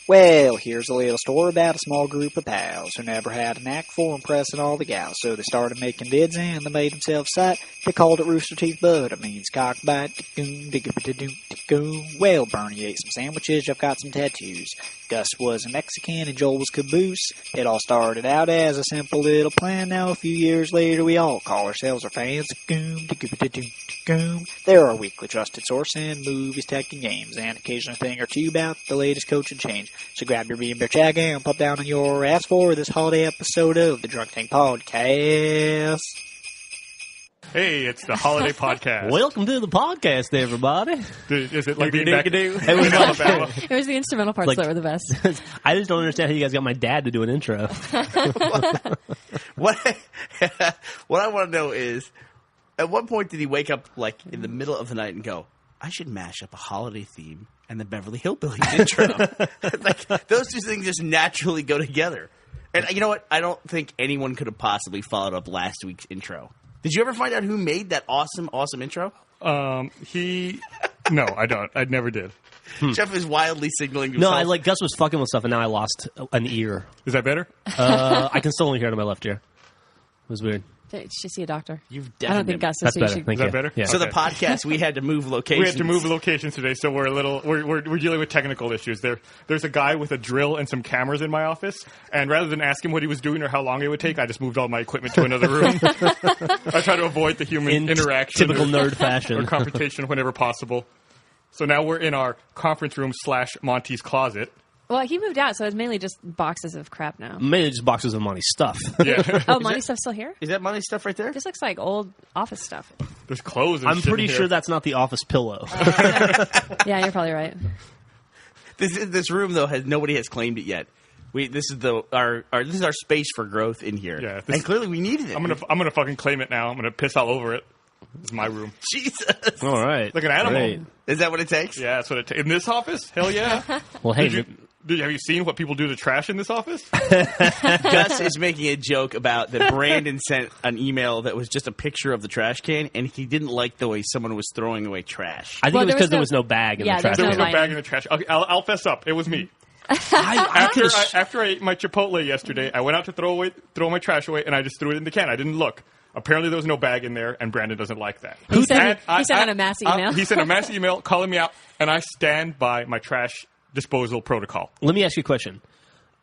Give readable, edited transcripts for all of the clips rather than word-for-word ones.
Well, here's a little story about a small group of pals who never had a knack for impressing all the gals, so they started making vids and they made themselves sight. They called it Rooster Teeth Bud. It means cockbite. Well, Bernie ate some sandwiches. I've got some tattoos. Gus was a Mexican and Joel was caboose. It all started out as a simple little plan. Now, a few years later, we all call ourselves our fans. They're our weekly trusted source in movies, tech, and games, and occasionally a thing or two about the latest coaching change. So grab your beer and beer chag and pop down on your ass for this holiday episode of the Drunk Tank Podcast. Hey, it's the holiday podcast. Welcome to the podcast, everybody. Is it like being back in Alabama? It was the instrumental parts that were the best. I just don't understand how you guys got my dad to do an intro. What I want to know is, at what point did he wake up like in the middle of the night and go, I should mash up a holiday theme and the Beverly Hillbillies intro? Like, those two things just naturally go together. And you know what? I don't think anyone could have possibly followed up last week's intro. Did you ever find out who made that awesome intro? No, I don't. I never did. Jeff is wildly signaling himself. No, Gus was fucking with stuff, and now I lost an ear. Is that better? I can still only hear it on my left ear. It was weird. You should see a doctor. I don't think Gus is. That's better. Is that better? Yeah. So the podcast, we had to move locations. We had to move locations today, so we're dealing with technical issues. There's a guy with a drill and some cameras in my office, and rather than ask him what he was doing or how long it would take, I just moved all my equipment to another room. I try to avoid the human interaction. Typical nerd fashion. Or confrontation whenever possible. So now we're in our conference room / Monty's closet. Well, he moved out, so it's mainly just boxes of crap now. Mainly just boxes of Monty's stuff. Yeah. Oh, Monty's stuff's still here? Is that money stuff right there? This looks like old office stuff. There's clothes and I'm shit pretty in sure here. that's not the office pillow. Yeah, you're probably right. This room though nobody has claimed it yet. This is our space for growth in here. Yeah, and clearly we needed it. I'm gonna fucking claim it now. I'm gonna piss all over it. It's my room. Jesus. All right. Like an animal. Great. Is that what it takes? Yeah, that's what it takes. In this office? Hell yeah. Well, hey, Have you seen what people do to trash in this office? Gus is making a joke about that Brandon sent an email that was just a picture of the trash can, and he didn't like the way someone was throwing away trash. I think Well, it was there because was there no- was no bag in Yeah, the trash. There was no lining. bag in the trash. Okay, I'll fess up. It was me. After I ate my Chipotle yesterday, I went out to throw my trash away, and I just threw it in the can. I didn't look. Apparently, there was no bag in there, and Brandon doesn't like that. He sent out a mass email. He sent a mass email calling me out, and I stand by my trash disposal protocol. Let me ask you a question.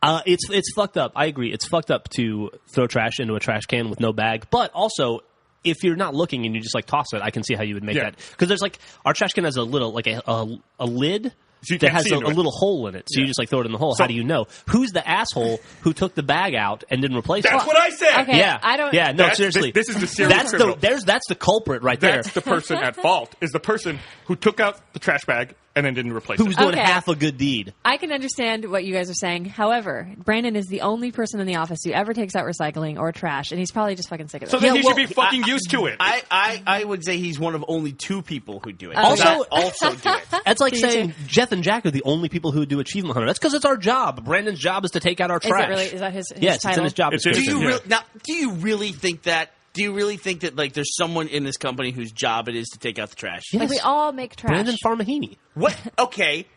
It's fucked up. I agree. It's fucked up to throw trash into a trash can with no bag. But also, if you're not looking and you just toss it, I can see how you would make that. Because there's our trash can has a little a lid. So you that can't has see a into it. little hole in it, so you just throw it in the hole. So- How do you know who's the asshole who took the bag out and didn't replace it? That's what I said. Okay. Yeah, I don't- Yeah, no, That's- seriously, this is the serious criminal. That's the culprit right there. That's the person at fault. Is the person who took out the trash bag and then didn't replace Who's it. doing Okay. half a good deed? I can understand what you guys are saying. However, Brandon is the only person in the office who ever takes out recycling or trash, and he's probably just fucking sick of it. So then Yeah, he should be fucking used to it. I would say he's one of only 2 people who do it. Also- I also do it. That's like Me saying too. Jeff and Jack are the only people who do Achievement Hunter. That's because it's our job. Brandon's job is to take out our Is trash. it really? Is that his Yes, it's title? in his job It's description. his- Do you really think that? Do you really think that there's someone in this company whose job it is to take out the trash? Yes. Like we all make trash. Brandon Farmahini. What? Okay,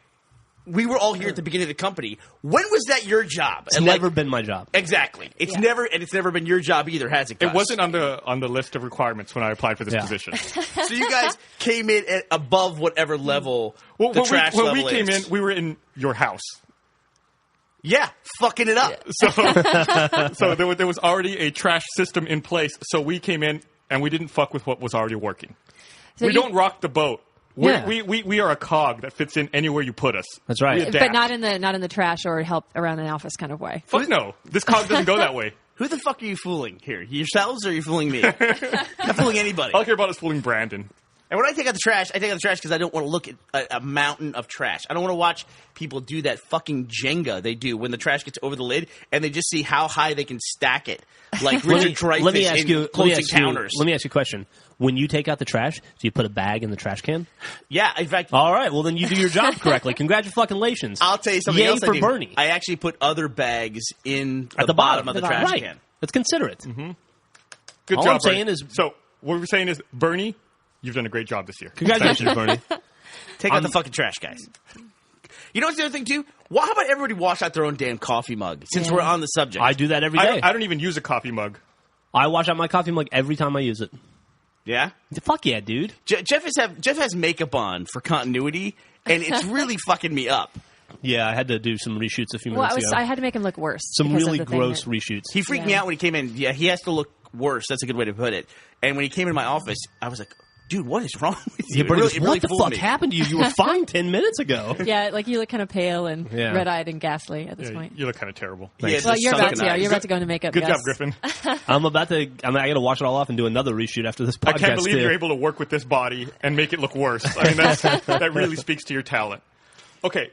we were all here at the beginning of the company. When was that your job? It's never been my job. Exactly. It's Yeah. never been your job either, has it? Gus? It wasn't on the list of requirements when I applied for this Yeah. position. So you guys came in at above whatever level Well, the trash when level we came is. in, we were in your house. Yeah, fucking it up. So there was already a trash system in place. So we came in and we didn't fuck with what was already working. So we you- don't rock the boat. Yeah. We are a cog that fits in anywhere you put us. That's right. We adapt. But not in the trash or help around an office kind of way. Fuck no. This cog doesn't go that way. Who the fuck are you fooling here? Yourselves or are you fooling me? Not fooling anybody. All I care about is fooling Brandon. And when I take out the trash, I take out the trash because I don't want to look at a mountain of trash. I don't want to watch people do that fucking Jenga they do when the trash gets over the lid and they just see how high they can stack it. Like Richard Dreyfuss in Closing Counters. Let me ask you a question. When you take out the trash, do you put a bag in the trash can? Yeah, in fact, All right, well then you do your job correctly. Congratulations. I'll tell you something Yay else for I do. Bernie. I actually put other bags in At the bottom of the The trash bottom. right. can. That's considerate. Good All job, I'm saying Bernie. is- So what we're saying is, Bernie, you've done a great job this year. Congratulations, Bernie. Take out the fucking trash, guys. You know what's the other thing, too? Well, how about everybody wash out their own damn coffee mug, since Yeah. we're on the subject? I do that every day. I don't even use a coffee mug. I wash out my coffee mug every time I use it. Yeah? Fuck yeah, dude. Jeff has makeup on for continuity, and it's really fucking me up. Yeah, I had to do some reshoots a few Well, minutes ago. I had to make him look worse. Some because of really the thing gross that- reshoots. He freaked me out when he came in. Yeah, he has to look worse. That's a good way to put it. And when he came in my office, I was like, dude, what is wrong with you? Yeah, but it really what the fooled fuck me. happened to you? You were fine 10 minutes ago. Yeah, like you look kind of pale and Yeah. red-eyed and ghastly at this Yeah, point. you look kind of terrible. He has Well, the you're about sunken to. eyes. You're about to go into makeup. Good Gus. job, Griffin. I got to wash it all off and do another reshoot after this podcast. I can't believe too. you're able to work with this body and make it look worse. I mean, that really speaks to your talent. Okay,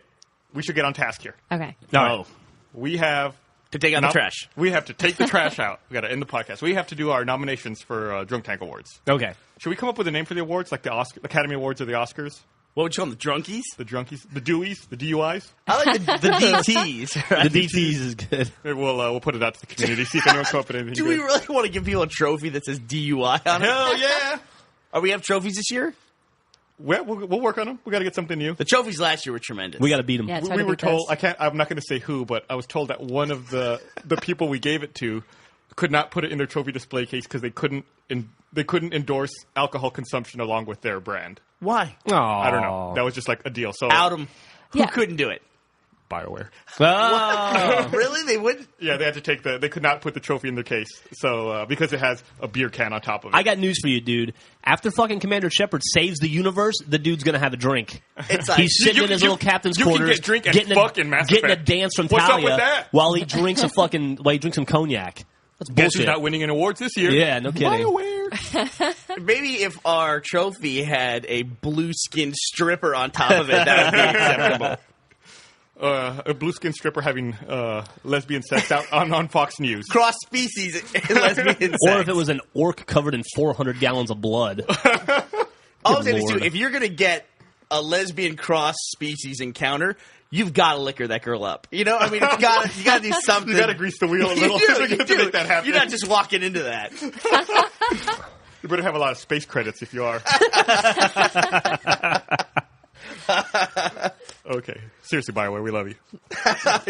we should get on task here. Okay. No. We have To take out the trash. We have to take the trash out. We got to end the podcast. We have to do our nominations for Drunk Tank Awards. Okay. Should we come up with a name for the awards, like the Academy Awards or the Oscars? What would you call them? The drunkies? The drunkies, the Deweys, the DUIs. I like the DTs. The DTs is good. We'll put it out to the community. See if anyone come up with anything. Do good. we really want to give people a trophy that says DUI on it? Hell yeah! Are we have trophies this year? We'll work on them. We got to get something new. The trophies last year were tremendous. We got to beat them. Yeah, it's We hard to were beat told. this. I'm not going to say who, but I was told that one of the people we gave it to could not put it in their trophy display case because they couldn't endorse alcohol consumption along with their brand. Why? I don't know. That was just like a deal. So Out them. Who Yeah. couldn't do it? BioWare. Oh. Really? They wouldn't? Yeah, they had to take they could not put the trophy in their case. So because it has a beer can on top of it. I got news for you, dude. After fucking Commander Shepard saves the universe, the dude's going to have a drink. It's like, He's sitting You- in his you- little captain's you can quarters, get drink and getting fuck in Mass getting a Effect. dance from What's up Talia with that? while he drinks some cognac. That's Guess who's bullshit. not winning any awards this year? Yeah, no kidding. BioWare. maybe if our trophy had a blue-skinned stripper on top of it, that would be acceptable. A blue skin stripper having lesbian sex out on Fox News. Cross-species lesbian sex. Or if it was an orc covered in 400 gallons of blood. All I'm saying is, Lord. too, if you're going to get a lesbian cross-species encounter, you've got to liquor that girl up. You know? I mean, you got to do something. You got to grease the wheel a little You to do. make that happen. You're not just walking into that. You better have a lot of space credits if you are. Okay. Seriously, BioWare, we love you.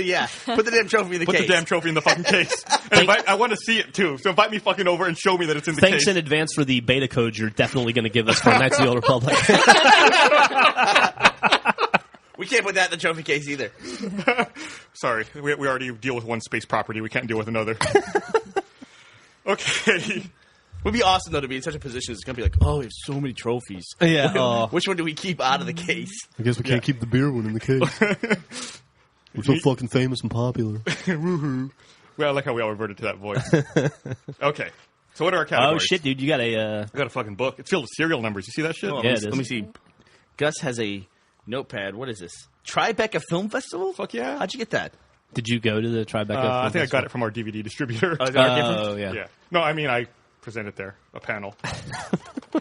Yeah. Put the damn trophy in the Put case. the damn trophy in the fucking case. And I want to see it, too. So invite me fucking over and show me that it's in the Thanks case. in advance for the beta code you're definitely going to give us for Knights of the Old Republic. We can't put that in the trophy case either. Sorry. We already deal with one space property. We can't deal with another. Okay. It would be awesome, though, to be in such a position as a company like, oh, we have so many trophies. Yeah. Which one do we keep out of the case? I guess we can't keep the beer one in the case. We're so fucking famous and popular. Woohoo. Well, I like how we all reverted to that voice. Okay. So what are our categories? Oh, shit, dude. You got a... I got a fucking book. It's filled with serial numbers. You see that shit? Oh, Yeah, let, it me, is. let me see. Gus has a notepad. What is this? Tribeca Film Festival? Fuck yeah. How'd you get that? Did you go to the Tribeca? I think I got it from our DVD distributor. Oh, is that our difference? Oh, yeah. Yeah. No, I mean, I presented there a panel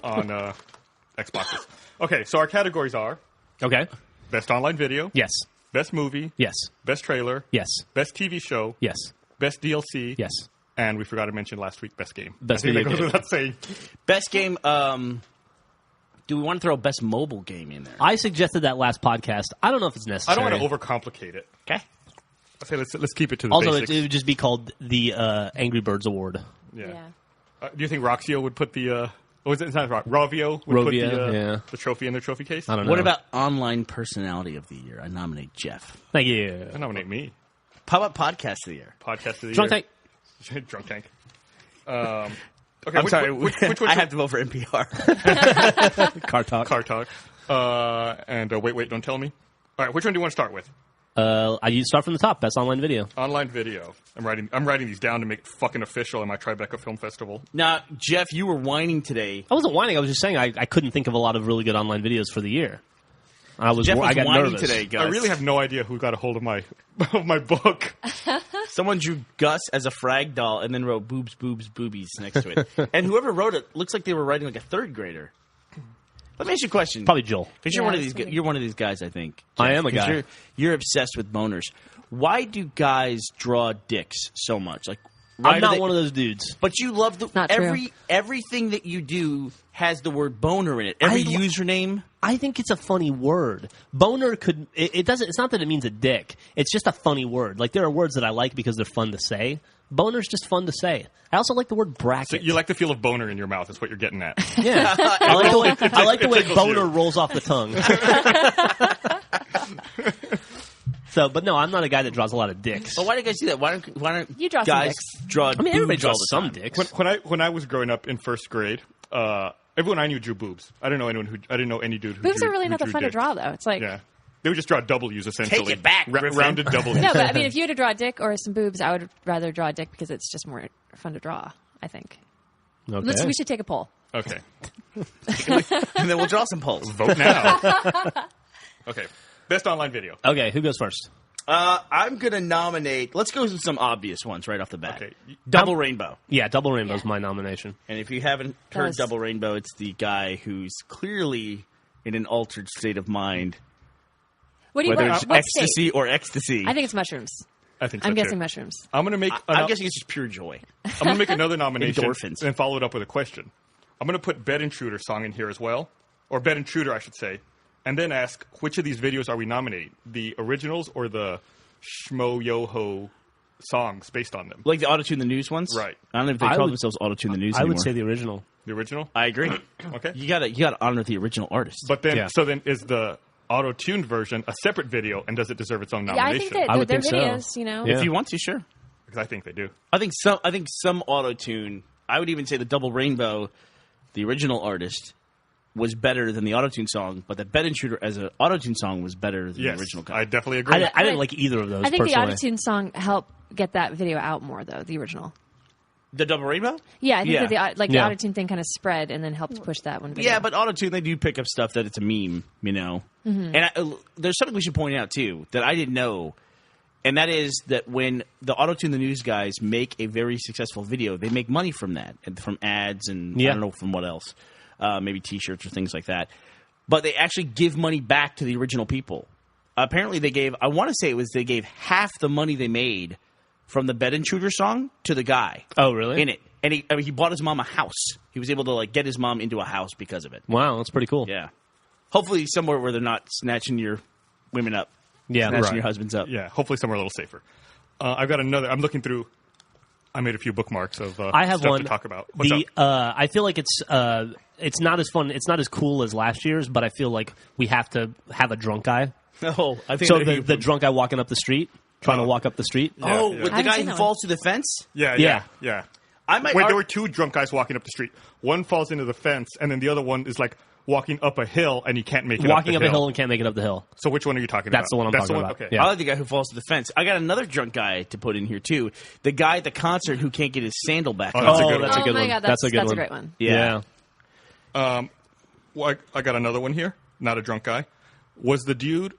on Xboxes. Okay, so our categories are Okay. Best Online Video, Yes. Best Movie, Yes. Best Trailer, Yes. Best TV Show, Yes. Best DLC, Yes. and we forgot to mention last week Best Game. Best I think video that goes game. without saying. Best game, do we want to throw best mobile game in there? I suggested that last podcast. I don't know if it's I necessary. don't want to overcomplicate it. Okay. I say let's keep it to the Also, basics. it would just be called the Angry Birds Award. Yeah. Do you think Roxio would put the? Was it? It's not Rovio would Rovio, put yeah. the trophy in their trophy case? I don't know. What about online personality of the year? I nominate Jeff. Thank you. I nominate me. How about podcast of the year? Podcast of the Drunk year. Tank. Drunk Tank. Okay, I'm sorry. Which I have to vote for NPR. Car Talk. Car Talk. And wait, don't tell me. All right, which one do you want to start with? I start from the top. Best online video. Online video. I'm writing these down to make it fucking official in my Tribeca Film Festival. Now, Jeff, you were whining today. I wasn't whining. I was just saying I couldn't think of a lot of really good online videos for the year. I Jeff was got whining nervous today, Gus. I really have no idea who got a hold of my book. Someone drew Gus as a frag doll and then wrote boobs, boobs, boobies next to it. And whoever wrote it looks like they were writing like a third grader. Let me ask you a question. Probably Joel. Because Yeah, you're one of it's these. funny. You're one of these guys, I think. I Jeff, am a 'cause guy. You're obsessed with boners. Why do guys draw dicks so much? Like, I'm not one of those dudes. But you love not true. everything that you do has the word boner in it. Every username. I think it's a funny word. Boner could it doesn't. It's not that it means a dick. It's just a funny word. Like there are words that I like because they're fun to say. Boner's just fun to say. I also like the word bracket. So you like the feel of boner in your mouth. Is what you're getting at. Yeah, I like the way boner rolls off the tongue. So, but no, I'm not a guy that draws a lot of dicks. But why do you guys do that? Why don't You draw some guys dicks. draw? I mean, everybody boobs all draws the some time? dicks. When I was growing up in first grade, everyone I knew drew boobs. I didn't know any dude who Boobs drew, are really who not that drew fun to dicks. draw, though. It's like Yeah, they would just draw W's essentially. Take it back, Griffin. rounded W's. no, but I mean, if you had to draw a dick or some boobs, I would rather draw a dick because it's just more fun to draw. I think. Okay. We should take a poll. Okay, And then we'll draw some polls. vote now. Okay, best online video. Okay, who goes first? I'm gonna nominate. Let's go with some obvious ones right off the bat. Okay. Double Rainbow. Yeah, Double Rainbow's my nomination. And if you haven't heard was- Double Rainbow, it's the guy who's clearly in an altered state of mind, What do you whether want? it's What ecstasy state? or ecstasy. I think it's mushrooms. I think so I'm too. guessing mushrooms. I'm gonna make. I'm guessing it's just pure joy. I'm gonna make another nomination Endorphins. and follow it up with a question. I'm gonna put Bed Intruder song in here as well, or Bed Intruder, I should say, and then ask which of these videos are we nominating? The originals or the Schmo Yoho songs based on them? Like the Auto-Tune the News ones? Right. I don't know if they I call would- themselves Auto-Tune the News I anymore. would say the original. The original? I agree. Okay. You gotta honor the original artist. But then, Yeah. so then is the auto-tuned version a separate video, and does it deserve its own Yeah, I nomination? think that I would their think so. videos, you know. Yeah. If you want to, sure. Because I think they do. I think some Auto-Tune. I would even say the Double Rainbow, the original artist, was better than the Auto-Tune song, but the Bed Intruder as an Auto-Tune song was better than Yes, the original. I definitely agree. I didn't like either of those. I think the personally. Auto-Tune song helped get that video out more, though, the original. The Double Rainbow? Yeah, I think Yeah. that the Yeah. Auto-Tune thing kind of spread and then helped push that one video. Yeah, but Auto-Tune, they do pick up stuff that it's a meme, you know? Mm-hmm. And there's something we should point out, too, that I didn't know, and that is that when the Auto-Tune the News guys make a very successful video, they make money from that, and from ads and Yeah. I don't know from what else, maybe T-shirts or things like that. But they actually give money back to the original people. Apparently they gave half the money they made from the Bed Intruder song to the guy Oh, really? in it. And he bought his mom a house. He was able to get his mom into a house because of it. Wow, that's pretty cool. Yeah. Hopefully somewhere where they're not snatching your women up. Yeah, Snatching Right. your husbands up. Yeah, hopefully somewhere a little safer. I've got another. I'm looking through. I made a few bookmarks of I have stuff one to talk about. What's up? I feel like it's not as fun. It's not as cool as last year's, but I feel like we have to have a drunk guy. Oh, I think So the drunk guy walking up the street, trying to Oh. walk up the street. Oh, Yeah. with I the haven't guy seen who that falls through the fence? Yeah. I might Wait, there were two drunk guys walking up the street. One falls into the fence, and then the other one is walking up a hill, and he can't make it Walking up up the a hill and can't make it up the hill. So which one are you talking about? That's the one I'm talking about. Okay. Yeah. I like the guy who falls to the fence. I got another drunk guy to put in here, too. The guy at the concert who can't get his sandal back Oh, on. that's a good that's one. a good my one. God, That's a good that's one. a great one. Yeah. Well, I got another one here. Not a drunk guy. Was the dude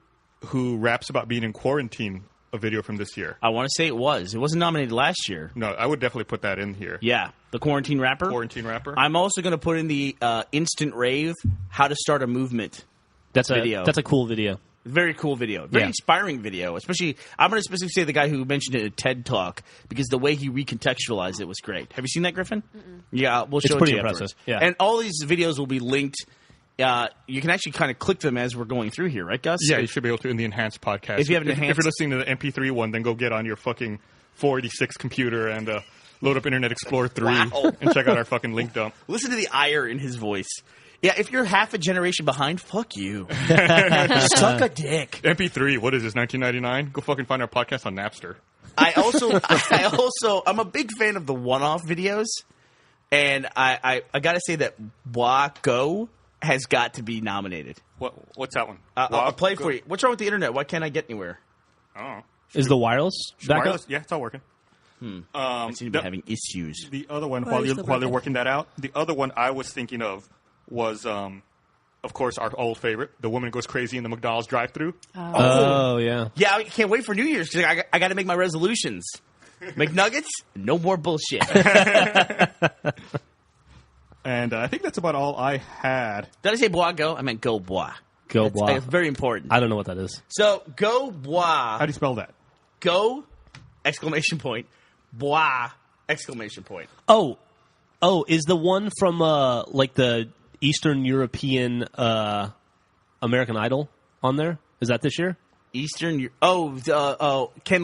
who raps about being in quarantine a video from this year? I want to say it was. It wasn't nominated last year. No, I would definitely put that in here. Yeah. The quarantine rapper. Quarantine rapper. I'm also going to put in the instant rave, how to start a movement. That's Video. That's a cool video. Very cool video. Very Yeah. inspiring video. Especially, I'm going to specifically say the guy who mentioned it at TED Talk because the way he recontextualized it was great. Have you seen that, Griffin? Yeah, we'll show it pretty to you impressive. afterwards. Yeah. And all these videos will be linked. You can actually kind of click them as we're going through here, right, Gus? Yeah, you should be able to in the enhanced podcast. If you have an if enhanced- you're listening to the MP3 one, then go get on your fucking 486 computer and load up Internet Explorer 3 Wow. and check out our fucking link dump. Listen to the ire in his voice. Yeah, if you're half a generation behind, fuck you. Suck a dick. MP3, what is this, 1999? Go fucking find our podcast on Napster. I'm a big fan of the one-off videos, and I got to say that Bois Go has got to be nominated. What's that one? I'll play for you. What's wrong with the internet? Why can't I get anywhere? Oh. Is the wireless back up? Wireless? Yeah, it's all working. I seem to be having issues. The other one, Why while are you you're still while they're working? working that out, the other one I was thinking of was, of course, our old favorite, The Woman Goes Crazy in the McDonald's drive-thru. Oh, yeah. Yeah, I can't wait for New Year's because I got to make my resolutions. McNuggets, no more bullshit. And I think that's about all I had. Did I say Bois Go? I meant Go Bois. Go That's- Bois. It's very important. I don't know what that is. So Go Bois. How do you spell that? Go! Exclamation point. Bois! Exclamation point. Oh, is the one from like the Eastern European American Idol on there? Is that this year? Ken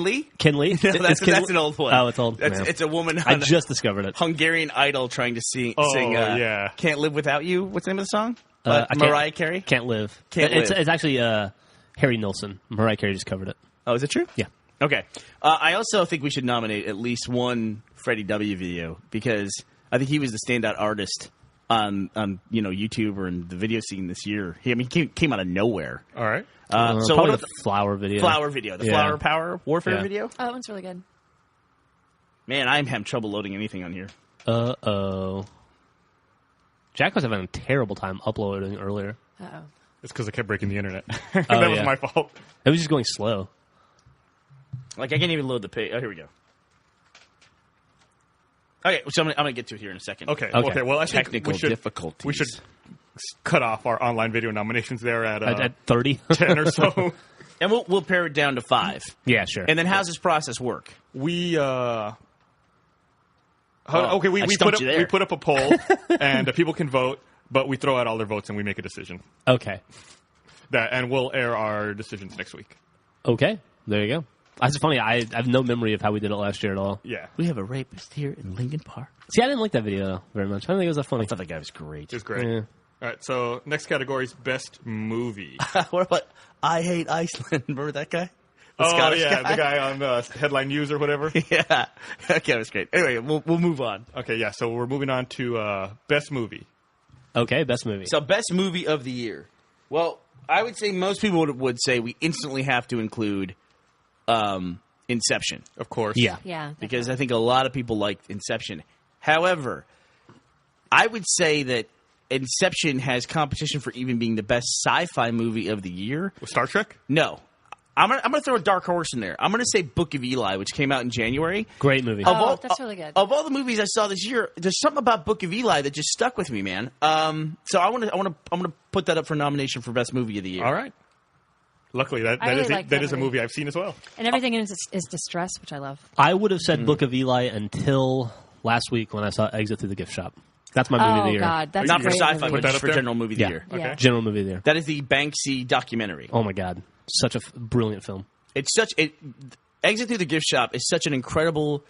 Lee? Ken Lee? No, that's an old one. Oh, it's old. Man. It's a woman. I just discovered it. Hungarian Idol trying to sing. Yeah. Can't Live Without You. What's the name of the song? I Mariah Carey. Can't Live. Can't it's, Live. It's actually Harry Nilsson. Mariah Carey just covered it. Oh, is it true? Yeah. Okay. I also think we should nominate at least one Freddie W. video because I think he was the standout artist on YouTube or in the video scene this year. He came out of nowhere. All right. So probably what the flower video. The Flower Power Warfare video. Oh, that one's really good. Man, I'm having trouble loading anything on here. Uh-oh. Jack was having a terrible time uploading earlier. Uh-oh. It's because I kept breaking the internet. That was my fault. It was just going slow. Like I can't even load the page. Oh, here we go. Okay, so I'm gonna get to it here in a second. Okay. Well, I think Technical difficulties. We should cut off our online video nominations there at 30? 10 or so. And we'll pare it down to 5. Yeah, sure. And then how's this process work? We I we stumped you there. put up a poll and people can vote, but we throw out all their votes and we make a decision. Okay. And we'll air our decisions next week. Okay. There you go. That's funny. I have no memory of how we did it last year at all. Yeah. We have a rapist here in Lincoln Park. See, I didn't like that video very much. I don't think it was that funny. I thought that guy was great. It was great. Yeah. All right, so next category is best movie. What about I Hate Iceland? Remember that guy? The Oh, Scottish yeah, guy? the guy on Headline News or whatever. Yeah. Okay, that was great. Anyway, we'll move on. Okay, yeah, so we're moving on to best movie. Okay, best movie. So, best movie of the year. Well, I would say most people would say we instantly have to include Inception. Of course. Yeah. Yeah. Because I think a lot of people liked Inception. However, I would say that Inception has competition for even being the best sci-fi movie of the year. Star Trek? No. I'm gonna throw a dark horse in there. I'm gonna say Book of Eli, which came out in January. Great movie. Oh, that's really good. Of all the movies I saw this year, there's something about Book of Eli that just stuck with me, man. So I'm gonna put that up for nomination for best movie of the year. All right. Luckily, I really like that that is a movie. movie I've seen as well. And everything in it is distress, which I love. I would have said Book of Eli until last week when I saw Exit Through the Gift Shop. That's my movie of the Oh, year. God. That's Not a for great sci-fi, movie. but that just up for there? general movie of the Yeah. year. Yeah. General movie of the year. That is the Banksy documentary. Oh, my God. Such a brilliant film. Exit Through the Gift Shop is such an incredible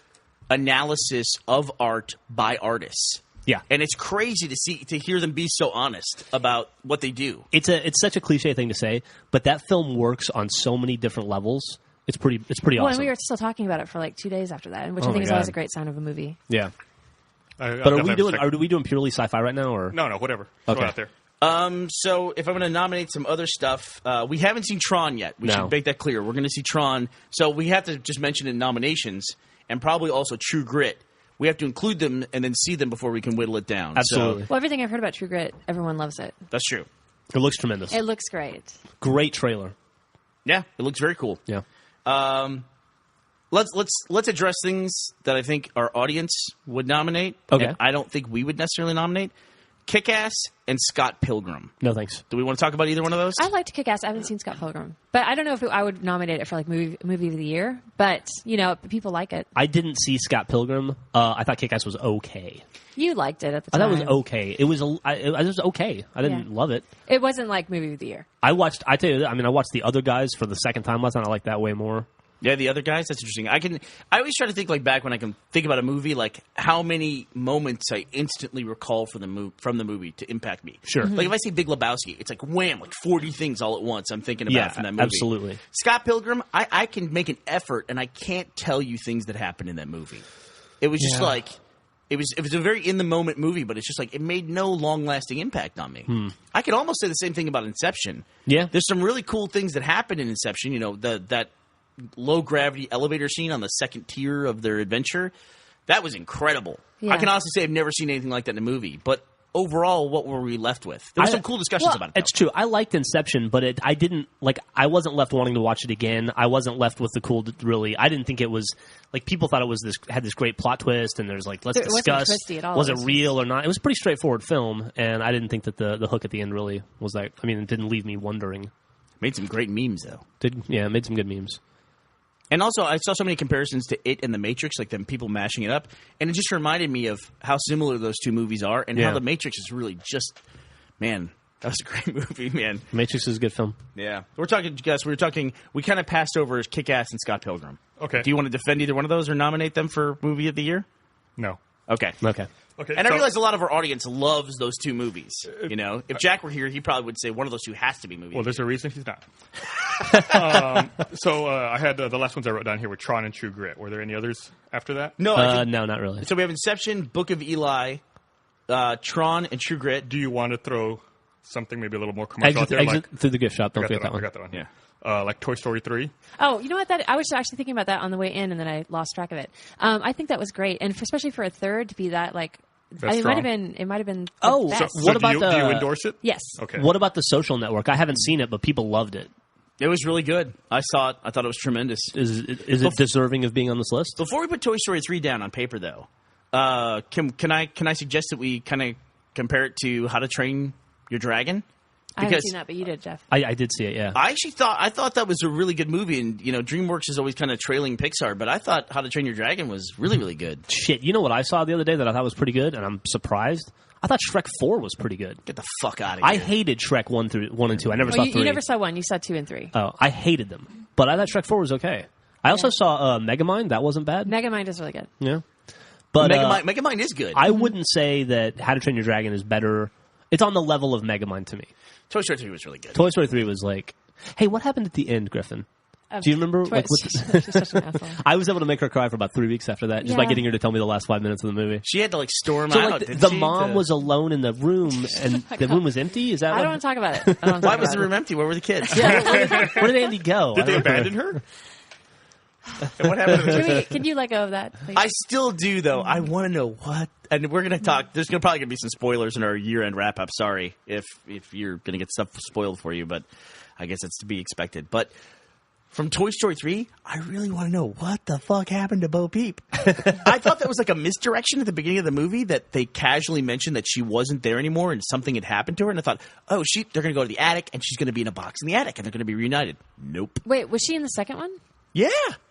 analysis of art by artists. Yeah. And it's crazy to hear them be so honest about what they do. It's such a cliche thing to say, but that film works on so many different levels. It's pretty Well, awesome. and we were still talking about it for like 2 days after that, which Oh I think my is always God. a great sign of a movie. Yeah. I'll But are definitely we doing purely sci-fi right now, or No, whatever. Throw it Okay. out there. So if I'm going to nominate some other stuff, we haven't seen Tron yet. We No. should make that clear. We're going to see Tron. So we have to just mention in nominations and probably also True Grit. We have to include them and then see them before we can whittle it down. Absolutely. So Well, everything I've heard about True Grit, everyone loves it. that's true. It looks tremendous. It looks great. Great trailer. Yeah, it looks very cool. Yeah. Let's address things that I think our audience would nominate. Okay. And I don't think we would necessarily nominate. Kick-Ass and Scott Pilgrim. No thanks. Do we want to talk about either one of those? I liked Kick-Ass. I haven't seen Scott Pilgrim, but I don't know if I would nominate it for like movie of the year. But people like it. I didn't see Scott Pilgrim. I thought Kick-Ass was okay. You liked it at the I time. thought it was okay. It was okay. I didn't Yeah. love it. It wasn't like movie of the year. I watched The Other Guys for the second time last night. I like that way more. Yeah, the other guys. That's interesting. I always try to think like back when I can think about a movie, like how many moments I instantly recall from the movie to impact me. Sure. Mm-hmm. Like if I see Big Lebowski, it's like wham, like 40 things all at once I'm thinking about Yeah, from that movie. absolutely. Scott Pilgrim, I can make an effort and I can't tell you things that happened in that movie. It was just like it was a very in the moment movie, but it's just like it made no long lasting impact on me. I could almost say the same thing about Inception. Yeah. There's some really cool things that happen in Inception. You know, that low gravity elevator scene on the second tier of their adventure. That was incredible. Yeah. I can honestly say I've never seen anything like that in a movie. But overall, what were we left with? There were some cool discussions about it. It's true. I liked Inception, but I wasn't left wanting to watch it again. I wasn't left with the cool. Really, I didn't think it was like people thought it was had this great plot twist, and there's like let's It wasn't discuss twisty at all. was It it was real or not. It was a pretty straightforward film, and I didn't think that the hook at the end really was like. I mean, it didn't leave me wondering. Made some great memes, though. It made some good memes. And also, I saw so many comparisons to It and The Matrix, like them people mashing it up, and it just reminded me of how similar those two movies are, and how The Matrix is really just, man, that was a great movie, man. Matrix is a good film. Yeah, we kind of passed over Kick-Ass and Scott Pilgrim. Okay. Do you want to defend either one of those or nominate them for Movie of the Year? No. Okay. Okay. And I realize a lot of our audience loves those two movies. You know, if Jack were here, he probably would say one of those two has to be Movie. Well, of the there's a Year. reason he's not. I had the last ones I wrote down here were Tron and True Grit. Were there any others after that? No, no, not really. So we have Inception, Book of Eli, Tron, and True Grit. Do you want to throw something maybe a little more commercial out there? Exit through the gift shop. Don't I forget that one. got that one. Yeah. Like Toy Story 3. Oh, you know what? I was actually thinking about that on the way in, and then I lost track of it. I think that was great, and especially for a third to be that like. That's It strong. might have been. Oh, the best. so what about do the- you endorse it? Yes. Okay. What about The Social Network? I haven't seen it, but people loved it. It was really good. I saw it. I thought it was tremendous. Is it deserving of being on this list? Before we put Toy Story 3 down on paper, though, can I suggest that we kind of compare it to How to Train Your Dragon? I haven't seen that, but you did, Jeff. I did see it. Yeah. I actually thought that was a really good movie, and you know, DreamWorks is always kind of trailing Pixar, but I thought How to Train Your Dragon was really, really good. Shit, you know what I saw the other day that I thought was pretty good, and I'm surprised. I thought Shrek 4 was pretty good. Get the fuck out of here! I hated Shrek 1 and 2. I never saw 3. You never saw 1. You saw 2 and 3. Oh, I hated them, but I thought Shrek 4 was okay. I also saw Megamind. That wasn't bad. Megamind is really good. Yeah, but Megamind is good. I wouldn't say that How to Train Your Dragon is better. It's on the level of Megamind to me. Toy Story 3 was really good. Toy Story 3 was like, hey, what happened at the end, Griffin? Do you remember? Like, She's such an asshole. I was able to make her cry for about 3 weeks after that, just by Yeah. getting her to tell me the last 5 minutes of the movie. She had to like storm So, out. like, didn't the she, mom to- was alone in the room, and the room was empty. Is that? I what- don't want to talk about it. I don't wanna Why talk was the about room empty? Where were the kids? Yeah, where did Andy go? Did I they don't remember. abandon her? And what happened to the it. Can you let go of that, please? I still do, though. I want to know what, and we're going to talk. There's probably going to be some spoilers in our year-end wrap-up. Sorry if you're going to get stuff spoiled for you, but I guess it's to be expected. But from Toy Story 3, I really want to know what the fuck happened to Bo Peep. I thought that was like a misdirection at the beginning of the movie, that they casually mentioned that she wasn't there anymore and something had happened to her, and I thought, oh, they're going to go to the attic and she's going to be in a box in the attic and they're going to be reunited. Nope. Wait, was she in the second one? Yeah.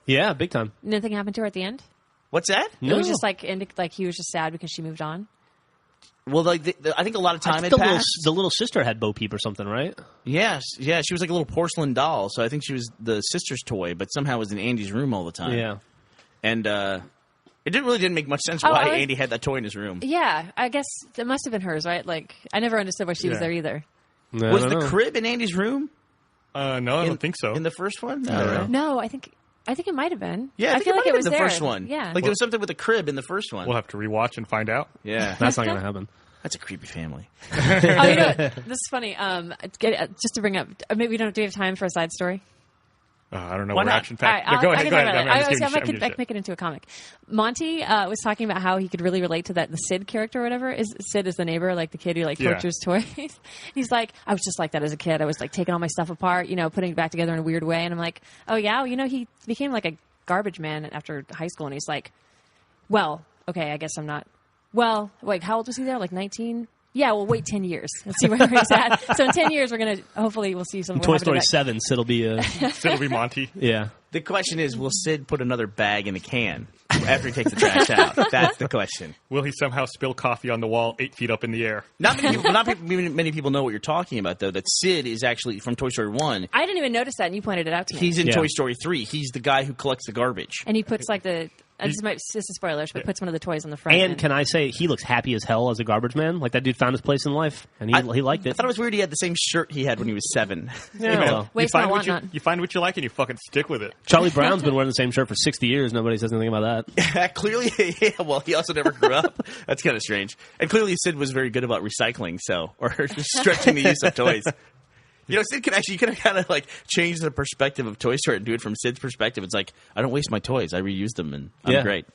Yeah, big time. Nothing happened to her at the end? What's that? No. It was just like he was just sad because she moved on. Well, like I think a lot of I time think had passed. the little sister had Bo Peep or something, right? Yes, yeah, she was like a little porcelain doll, so I think she was the sister's toy, but somehow was in Andy's room all the time. Yeah. And it didn't make much sense Oh, why I was- Andy had that toy in his room. Yeah, I guess it must have been hers, right? Like, I never understood why she was Yeah. there either. No, Was I the don't know. crib in Andy's room? No, I don't think so. In the first one? I don't know. No, I think it might have been. Yeah, I think feel it like might it have was been the there. first one. Yeah. Like there was something with the crib in the first one. We'll have to rewatch and find out. Yeah. That's not going to happen. That's a creepy family. Oh, you know what? This is funny. Just to bring up, maybe do we have time for a side story? I don't know. Why We're not? action packed. All right, Go I ahead. can Go talk ahead. about it. I'm just giving you I shit. I'm could giving you make it into a comic. Monty was talking about how he could really relate to the Sid character or whatever. Sid is the neighbor, like the kid who like Yeah. tortures toys. He's like, I was just like that as a kid. I was like taking all my stuff apart, putting it back together in a weird way. And I'm like, oh yeah, he became like a garbage man after high school. And he's like, well, okay, I guess I'm not. Well, like how old was he there? Like 19? Yeah, we'll wait 10 years and see where he's at. So in 10 years, hopefully we'll see some. Toy Story 7, Sid'll be It'll be Monty. yeah. The question is, will Sid put another bag in the can after he takes the trash out? That's the question. Will he somehow spill coffee on the wall 8 feet up in the air? Not many people know what you're talking about, though, that Sid is actually from Toy Story 1. I didn't even notice that, and you pointed it out to me. He's in Yeah. Toy Story 3. He's the guy who collects the garbage. And he puts like this is spoilers, but puts one of the toys on the front. And can I say, he looks happy as hell as a garbage man? Like, that dude found his place in life, and he liked I it. thought it was weird he had the same shirt he had when he was 7. Yeah, well, Waste not, want you, not. you find what you like and you fucking stick with it. Charlie Brown's been wearing the same shirt for 60 years. Nobody says anything about that. Clearly, yeah, well, he also never grew up. That's kind of strange. And clearly Sid was very good about recycling, or stretching the use of toys. Sid can kind of like change the perspective of Toy Story and do it from Sid's perspective. It's like, I don't waste my toys. I reuse them, and I'm Yeah. great.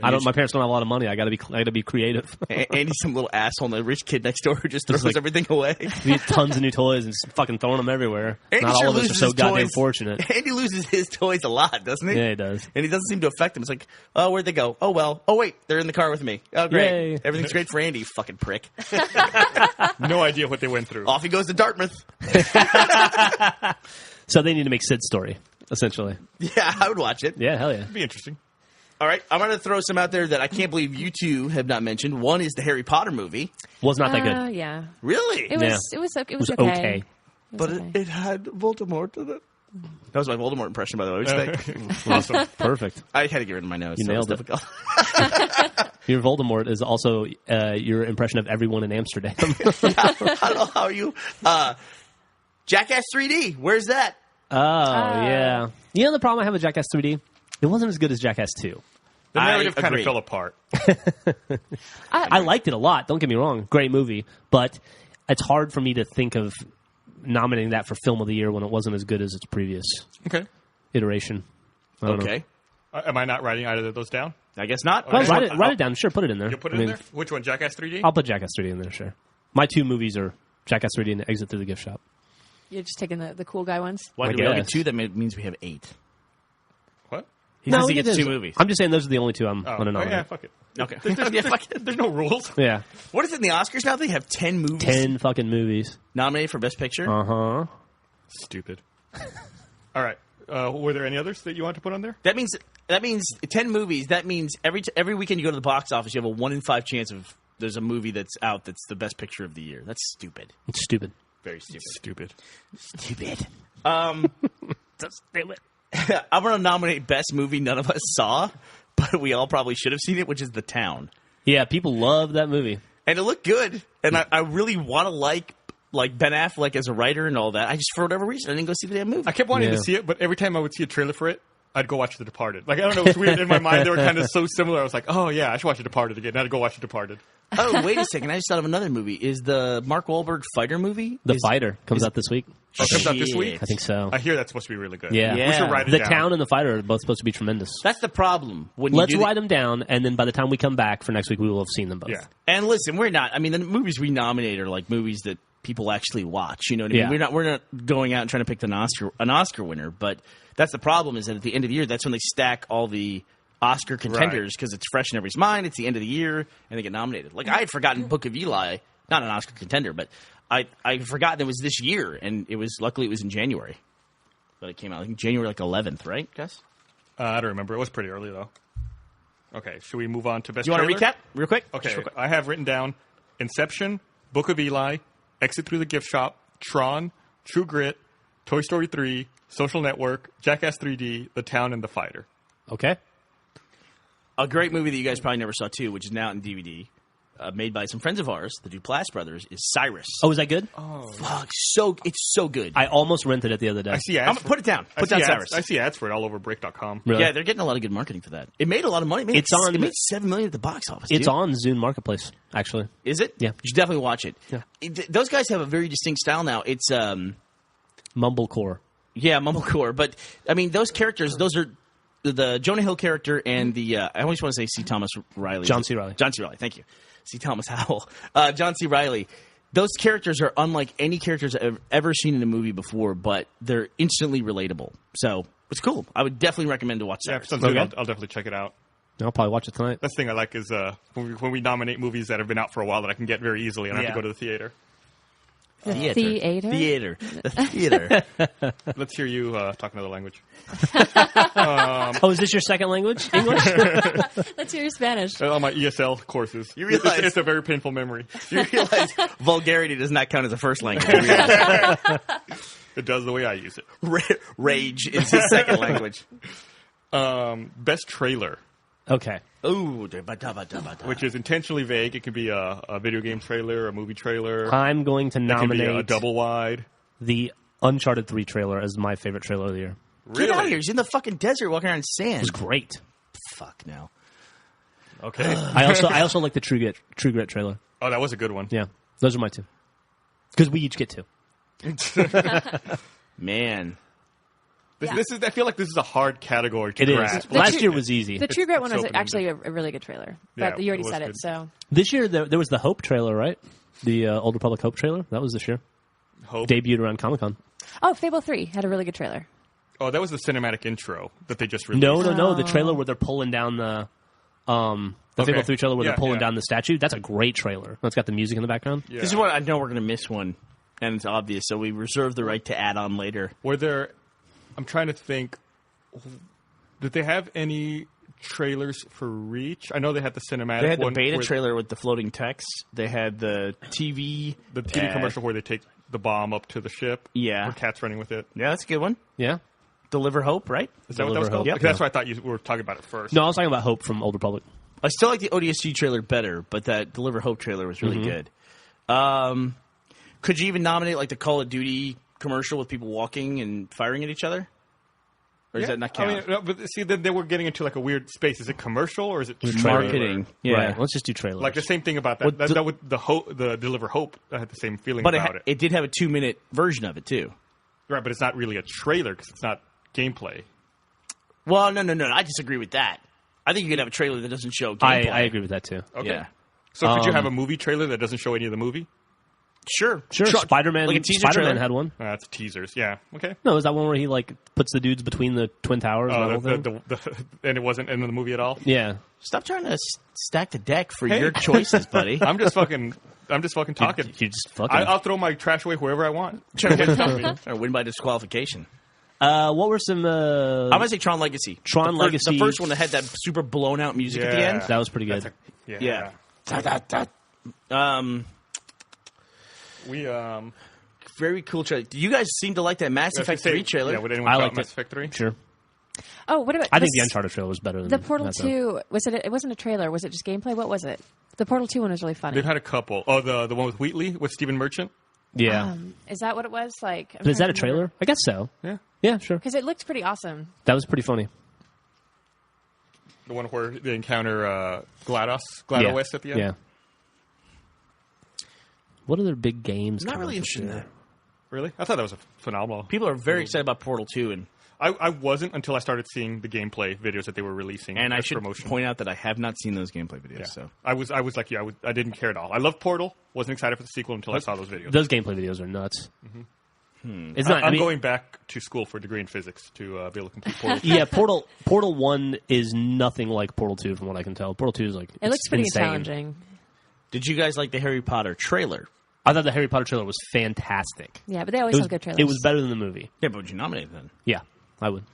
My parents don't have a lot of money. I got to be creative. Andy's some little asshole, and the rich kid next door who just throws like- everything away. We have tons of new toys and just fucking throwing them everywhere. Andy Not sure all of us are loses so his goddamn toys. fortunate. Andy loses his toys a lot, doesn't he? Yeah, he does. And he doesn't seem to affect them. It's like, oh, where'd they go? Oh, well. Oh, wait, they're in the car with me. Oh, great. Yay. Everything's great for Andy, you fucking prick. No idea what they went through. Off he goes to Dartmouth. So they need to make Sid's story. essentially. Yeah, I would watch it. Yeah, hell yeah. It'd be interesting. All right, I'm going to throw some out there that I can't believe you two have not mentioned. One is the Harry Potter movie. Was not that good. Yeah. Really? It was okay. It was okay. It had Voldemort in it. That was my Voldemort impression, by the way. What do you think? Awesome. Perfect. I had to get rid of my nose. You so nailed it. it. Was difficult. Your Voldemort is also your impression of everyone in Amsterdam. How are you? Jackass 3D. Where's that? Oh, yeah. You know the problem I have with Jackass 3D? It wasn't as good as Jackass 2. The narrative kind agree. of fell apart. I liked it a lot. Don't get me wrong. Great movie. But it's hard for me to think of nominating that for Film of the Year when it wasn't as good as its previous Okay. iteration. I don't know. Okay. Am I not writing either of those down? I guess not. Well, write it down. Sure, put it in there. You'll put it in there? Which one? Jackass 3D? I'll put Jackass 3D in there, sure. My two movies are Jackass 3D and Exit Through the Gift Shop. You're just taking the cool guy ones? Why I do we only get guess. 2? That means we have 8. What? He says he it gets is. 2 movies. I'm just saying those are the only two I'm Oh, going to nominate. yeah, fuck it. Okay. Yeah, fuck it. There's no rules. Yeah. What is it in the Oscars now? They have 10 movies 10 fucking movies. nominated for Best Picture. Uh-huh. Stupid. All right. Were there any others that you want to put on there? That means 10 movies. That means every weekend you go to the box office, you have a 1 in 5 chance of there's a movie that's out that's the best picture of the year. That's stupid. It's stupid. Very stupid. Stupid. Stupid. That's stupid. I'm going to nominate Best Movie None of Us Saw, but we all probably should have seen it, which is The Town. Yeah, people love that movie. And it looked good. And I really want to like Ben Affleck as a writer and all that. I just, for whatever reason, I didn't go see the damn movie. I kept wanting Yeah. to see it, but every time I would see a trailer for it, I'd go watch The Departed. Like, I don't know, it's weird. In my mind, they were kind of so similar. I was like, oh, yeah, I should watch The Departed again. Now I'd go watch The Departed. Oh, wait a second. I just thought of another movie. Is the Mark Wahlberg Fighter movie? The Fighter comes out this week. Oh, it comes out this week? I think so. I hear that's supposed to be really good. Yeah. We should write it The down. Town and The Fighter are both supposed to be tremendous. That's the problem. When Let's you do write them down, and then by the time we come back for next week, we will have seen them both. Yeah. And listen, we're not. I mean, the movies we nominate are like movies that people actually watch. You know what I mean? Yeah. We're not going out and trying to pick an Oscar winner. But that's the problem. Is that at the end of the year, that's when they stack all the Oscar contenders because it's fresh in everybody's mind. It's the end of the year, and they get nominated. Like I had forgotten Book of Eli, not an Oscar contender, but I had forgotten it was this year, and luckily it was in January. But it came out like January 11th, right, Gus? I don't remember. It was pretty early, though. Okay, should we move on to Best Do you want to Trailer? recap real quick? Okay, Just real quick. I have written down Inception, Book of Eli, Exit Through the Gift Shop, Tron, True Grit, Toy Story 3, Social Network, Jackass 3D, The Town, and The Fighter. Okay. A great movie that you guys probably never saw too, which is now in DVD, made by some friends of ours, the Duplass brothers, is Cyrus. Oh, is that good? Fuck, it's so good. I almost rented it the other day. I see ads. Put it down. I Put see down ads. Cyrus. I see ads for it all over Break.com. Really? Yeah, they're getting a lot of good marketing for that. It made a lot of money. It's on- It made $7 million at the box office. It's dude. on Zune Marketplace, actually. Is it? Yeah. You should definitely watch it. Yeah. Those guys have a very distinct style now. It's Mumblecore. yeah, mumblecore. But I mean, those characters, those are the Jonah Hill character and the I always want to say C. Thomas Riley. John C. Reilly. John C. Reilly. Thank you. C. Thomas Howell. John C. Reilly. Those characters are unlike any characters I've ever seen in a movie before, but they're instantly relatable. So it's cool. I would definitely recommend to watch Yeah, that. if sounds good, I'll definitely check it out. I'll probably watch it tonight. That's the thing I like is when we nominate movies that have been out for a while that I can get very easily and I don't have to go to the theater. The Theater. theater? The theater. Let's hear you talk another language. Oh, is this your second language? English? Let's hear your Spanish. All my ESL courses. You realize- it's a very painful memory. You realize vulgarity does not count as a first language. You realize It does the way I use it. rage is his second language. Best trailer, Okay. Ooh, which is intentionally vague. It could be a video game trailer, a movie trailer. I'm going to It could be nominate a double wide. the Uncharted 3 trailer as my favorite trailer of the year. Really? Get out of here. He's in the fucking desert walking around in sand. It was great. Fuck no. Okay. I also like the True Grit trailer. Oh, that was a good one. Yeah. Those are my two. Because we each get two. Man. This is. I feel like this is a hard category to It is. grasp. Last year was easy. The True Grit one It's was open-ended. actually a really good trailer. Yeah, But you already it was said it, good. so. This year, there was the Hope trailer, right? The Old Republic Hope trailer. That was this year. Hope. Debuted around Comic-Con. Oh, Fable 3 had a really good trailer. Oh, that was the cinematic intro that they just released. No. The trailer where they're pulling down the Okay. Fable 3 trailer where Yeah, they're pulling yeah. down the statue. That's a great trailer. That's got the music in the background. Yeah. This is what I know we're going to miss one. And it's obvious, so we reserve the right to add on later. Were there I'm trying to think. Did they have any trailers for Reach? I know they had the cinematic. They had the one beta where- trailer with the floating text. They had the TV. the TV commercial where they take the bomb up to the ship. Yeah. Where Cat's running with it. Yeah, that's a good one. Yeah. Deliver Hope, right? Is that what that was Deliver called? Hope. Okay, that's what I thought you were talking about it first. No, I was talking about Hope from Old Republic. I still like the ODST trailer better, but that Deliver Hope trailer was really good. Could you even nominate like the Call of Duty commercial with people walking and firing at each other? Or does that not count? I mean, no, but see, then they were getting into like a weird space. Is it commercial or is it just marketing. Yeah. Right. Let's just do trailers. Like the same thing about that. Well, that would the Deliver Hope. I had the same feeling But about it. it did have a 2-minute version of it, too. Right, but it's not really a trailer because it's not gameplay. Well, no. I disagree with that. I think you could have a trailer that doesn't show gameplay. I agree with that too. Okay. Yeah. So could you have a movie trailer that doesn't show any of the movie? Sure. Spider-Man. Like a teaser Spider-Man trailer? had one. That's teasers. Yeah. Okay. No, is that one where he like puts the dudes between the twin towers? and, that whole thing? And it wasn't in the movie at all. Yeah. Stop trying to stack the deck for your choices, buddy. I'm just fucking talking. You just fucking. I'll throw my trash away wherever I want. Trying to win by disqualification. What were some? I'm going to say Tron Legacy. Tron Legacy. The first one that had that super blown out music at the end. That was pretty good. Yeah. We Very cool trailer. You guys seem to like that Mass Effect 3 trailer. Yeah, would anyone I call liked it Mass it. Effect 3? Sure. Oh, what about? I think the Uncharted trailer was better than the Portal that, though. 2. Was it? It wasn't a trailer. Was it just gameplay? What was it? The Portal 2 one was really funny. They've had a couple. Oh, the one with Wheatley with Stephen Merchant. Yeah. Is that what it was? Like, Is that a trailer? I guess so. Yeah. Yeah, sure. Because it looked pretty awesome. That was pretty funny. The one where they encounter GLaDOS at the end. Yeah. What other big games? I'm not coming really up this interested in year? that. Really? I thought that was a phenomenal. People are very excited about Portal 2, and I wasn't until I started seeing the gameplay videos that they were releasing. I as should promotion. point out that I have not seen those gameplay videos. Yeah. So I was like you. I didn't care at all. I love Portal. Wasn't excited for the sequel until I saw those videos. Those gameplay videos are nuts. It's not. I'm I mean, going back to school for a degree in physics to be able to complete Portal. Yeah, Portal 1 is nothing like Portal 2 from what I can tell. Portal 2 is like It looks pretty insane. challenging. did you guys like the Harry Potter trailer? I thought the Harry Potter trailer was fantastic. Yeah, but they always It was, have good trailers. it was better than the movie. Yeah, but would you nominate it then? Yeah, I would.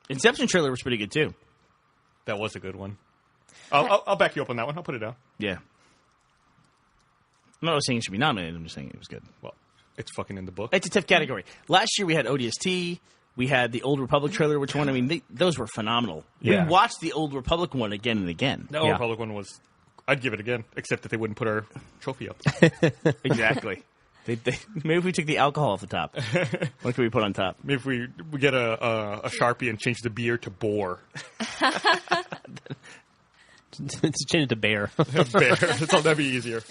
Inception trailer was pretty good too. That was a good one. I'll back you up on that one. I'll put it down. Yeah. I'm not saying it should be nominated. I'm just saying it was good. Well, it's fucking in the book. It's a tough category. Last year we had ODST. We had the Old Republic trailer, which one? I mean, those were phenomenal. Yeah. We watched the Old Republic one again and again. The Old Republic one was. I'd give it again, except that they wouldn't put our trophy up. Exactly. Maybe if we took the alcohol off the top. What could we put on top? Maybe if we get a Sharpie and change the beer to boar. It's changed to bear. Bear. That'd be easier.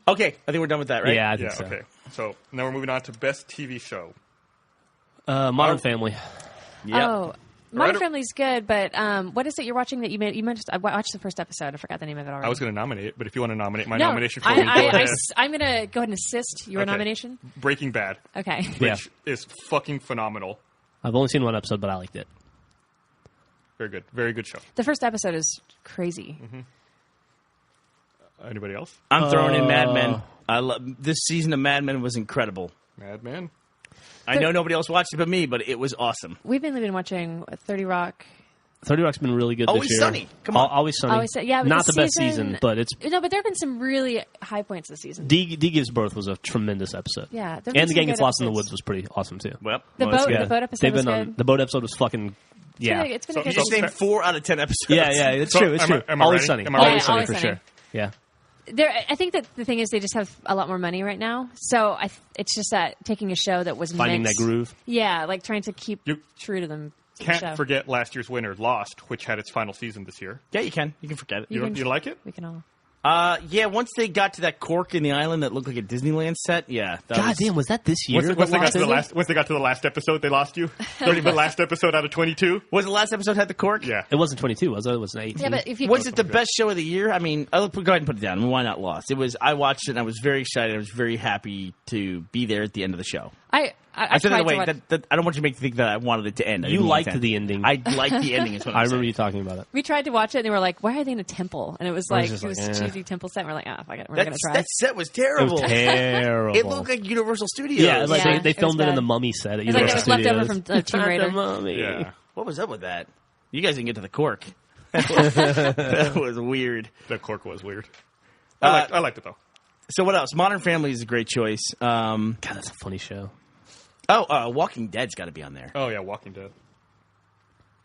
Okay, I think we're done with that, right? Yeah, I think Yeah, so. okay. So now we're moving on to best TV show. Modern Family. Yep. Oh, Modern Right. Family's good, but what is it you're watching that you mentioned? I watched the first episode. I forgot the name of it already. I was going to nominate it, but if you want to nominate my no, nomination for me, go ahead. I'm going to go ahead and assist your Okay. nomination. Breaking Bad, Okay. Yeah. which is fucking phenomenal. I've only seen one episode, but I liked it. Very good. Very good show. The first episode is crazy. Anybody else? I'm throwing in Mad Men. This season of Mad Men was incredible. Mad Men. I know nobody else watched it but me, but it was awesome. We've been watching 30 Rock. 30 Rock's been really good Always this year. Sunny. Come on. Always Sunny. Always Sunny. Yeah, but Not this the best season- season, but it's... No, but there have been some really high points this season. D Gives Birth was a tremendous episode. Yeah, there've been And The some Gang good Gets Lost in the episodes. Woods was pretty awesome, too. Well, The well, that's boat- good. the boat episode They've was been on... good. The boat episode was fucking... Yeah. It's been a good You just named 4 out of 10 episodes. Yeah, it's So, true. It's am true. I- am I Always ready? Sunny. Am I Always ready? Sunny, Always for Sunny. sure. Yeah. I think that the thing is they just have a lot more money right now. So it's just that taking a show that was Finding meant, that groove. Yeah, like trying to keep You true to them. to the Can't show. forget last year's winner, Lost, which had its final season this year. Yeah, you can. You can forget it. You can- You like it? We can all. Yeah, once they got to that cork in the island that looked like a Disneyland set, yeah. God damn, was that this year? Once they got to the Lost? once they got to the last episode, they lost you. The last episode out of 22. Was the last episode had the cork? Yeah. It wasn't 22, was it? It was 18. Yeah, but if you Was it the best show of the year? I mean, go ahead and put it down. I mean, why not Lost? It was. I watched it and I was very excited. I was very happy to be there at the end of the show. I said tried that to way. watch- That I don't want you to make me think that I wanted it to end. I You didn't want it liked to end. the ending. I liked the ending. Is what I I'm remember saying. you talking about it. We tried to watch it, and they were like, "Why are they in a temple?" And it was I was like just it was like, a eh. cheesy temple set. And we're like, "Oh, fuck it, we're not gonna try." That set was It terrible. was terrible. It looked like Universal Studios. Yeah, like Yeah, they it was filmed it in bad. the Mummy set at It was like Universal it was left over Studios. from Tomb Raider. The Mummy. Yeah. What was up with that? You guys didn't get to the cork. That was weird. The cork was weird. Uh, I liked it though. So what else? Modern Family is a great choice. God, that's a funny show. Walking Dead's got to be on there. Oh yeah, Walking Dead.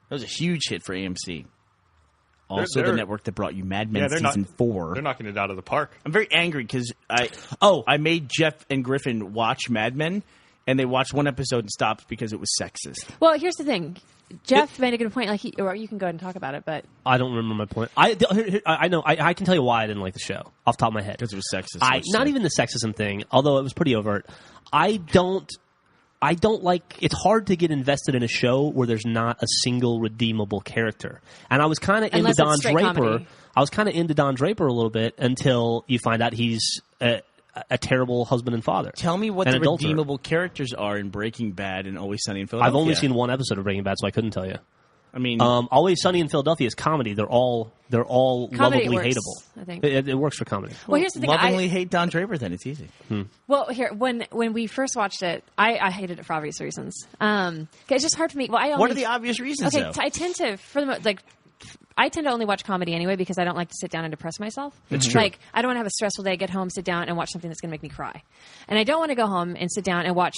That was a huge hit for AMC. Also, They're- the network that brought you Mad Men Yeah, they're season 4. They're knocking it out of the park. I'm very angry because I made Jeff and Griffin watch Mad Men, and they watched one episode and stopped because it was sexist. Well, here's the thing. Jeff made a good point. Like, or you can go ahead and talk about it, but I don't remember my point. I know. I can tell you why I didn't like the show off the top of my head. Because it was sexist. Not even the sexism thing, although it was pretty overt. I don't like. It's hard to get invested in a show where there's not a single redeemable character. And I was kind of into Unless it's Don straight Draper. comedy. I was kind of into Don Draper a little bit until you find out he's a terrible husband and father. Tell me what an the adulterer. redeemable characters are in Breaking Bad and Always Sunny in Philadelphia. I've only seen one episode of Breaking Bad, so I couldn't tell you. I mean, Always Sunny in Philadelphia is comedy. They're all Comedy lovably works, hateable. I think. It works for comedy. well, here's the thing. lovingly hate Don Draper, then it's easy. Well, here when we first watched it, I hated it for obvious reasons. It's just hard for me. Well, I only, What are the obvious reasons, Okay, though? I tend to I tend to only watch comedy anyway because I don't like to sit down and depress myself. It's true. Like, I don't want to have a stressful day, get home, sit down, and watch something that's going to make me cry. And I don't want to go home and sit down and watch